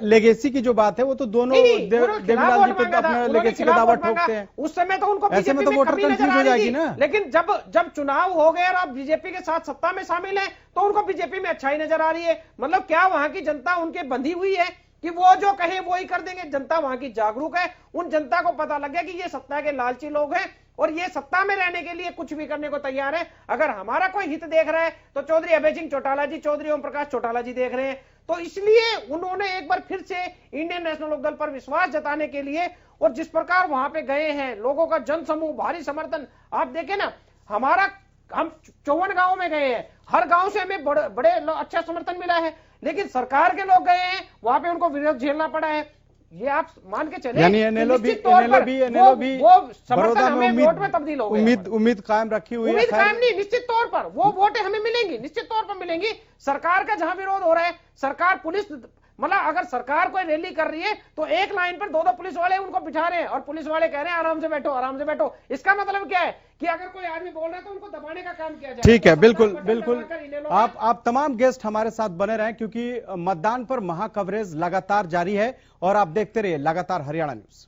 लेगेसी की जो बात है वो तो दोनों देवीलाल जी पे अपना लेगेसी का दावा ठोकते हैं। उस समय तो उनको ऐसे में तो वोटर कंफ्यूज हो जाएगी ना। लेकिन जब चुनाव हो गए और आप बीजेपी के साथ सत्ता में शामिल है तो उनको बीजेपी में अच्छाई नजर आ रही है। मतलब क्या वहां की जनता उनके बंधी हुई है कि वो जो कहे वो ही कर देंगे? जनता वहां की जागरूक है, उन जनता को पता लग गया कि ये सत्ता के लालची लोग हैं और ये सत्ता में रहने के लिए कुछ भी करने को तैयार है। अगर हमारा कोई हित देख रहा है तो चौधरी अभय सिंह चौटाला जी, चौधरी ओम प्रकाश चौटाला जी देख रहे हैं। तो इसलिए उन्होंने एक बार फिर से इंडियन नेशनल लोकदल पर विश्वास जताने के लिए और जिस प्रकार वहां पे गए हैं, लोगों का जनसमूह, भारी समर्थन आप देखें ना। हम 54 गांव में गए हैं, हर गांव से हमें बड़े अच्छा समर्थन मिला है, लेकिन सरकार के लोग गए हैं वहां पे उनको विरोध झेलना पड़ा है। ये आप मान के चले, यानी एनएलओ भी वो समर्थन हमें वोट में तब्दील हो गया। उम्मीद कायम रखी हुई है। उम्मीद कायम नहीं, निश्चित तौर पर वो वोटें हमें मिलेंगी, निश्चित तौर पर मिलेंगी। सरकार का जहां विरोध हो रहा है, सरकार पुलिस, मतलब अगर सरकार कोई रैली कर रही है तो एक लाइन पर दो पुलिस वाले उनको बिठा रहे हैं और पुलिस वाले कह रहे हैं आराम से बैठो, आराम से बैठो। इसका मतलब क्या है कि अगर कोई आदमी बोल रहा है तो उनको दबाने का काम किया जाए। ठीक है, बिल्कुल। आप तमाम गेस्ट हमारे साथ बने रहें क्योंकि मतदान पर महा कवरेज लगातार जारी है और आप देखते रहिए लगातार हरियाणा न्यूज।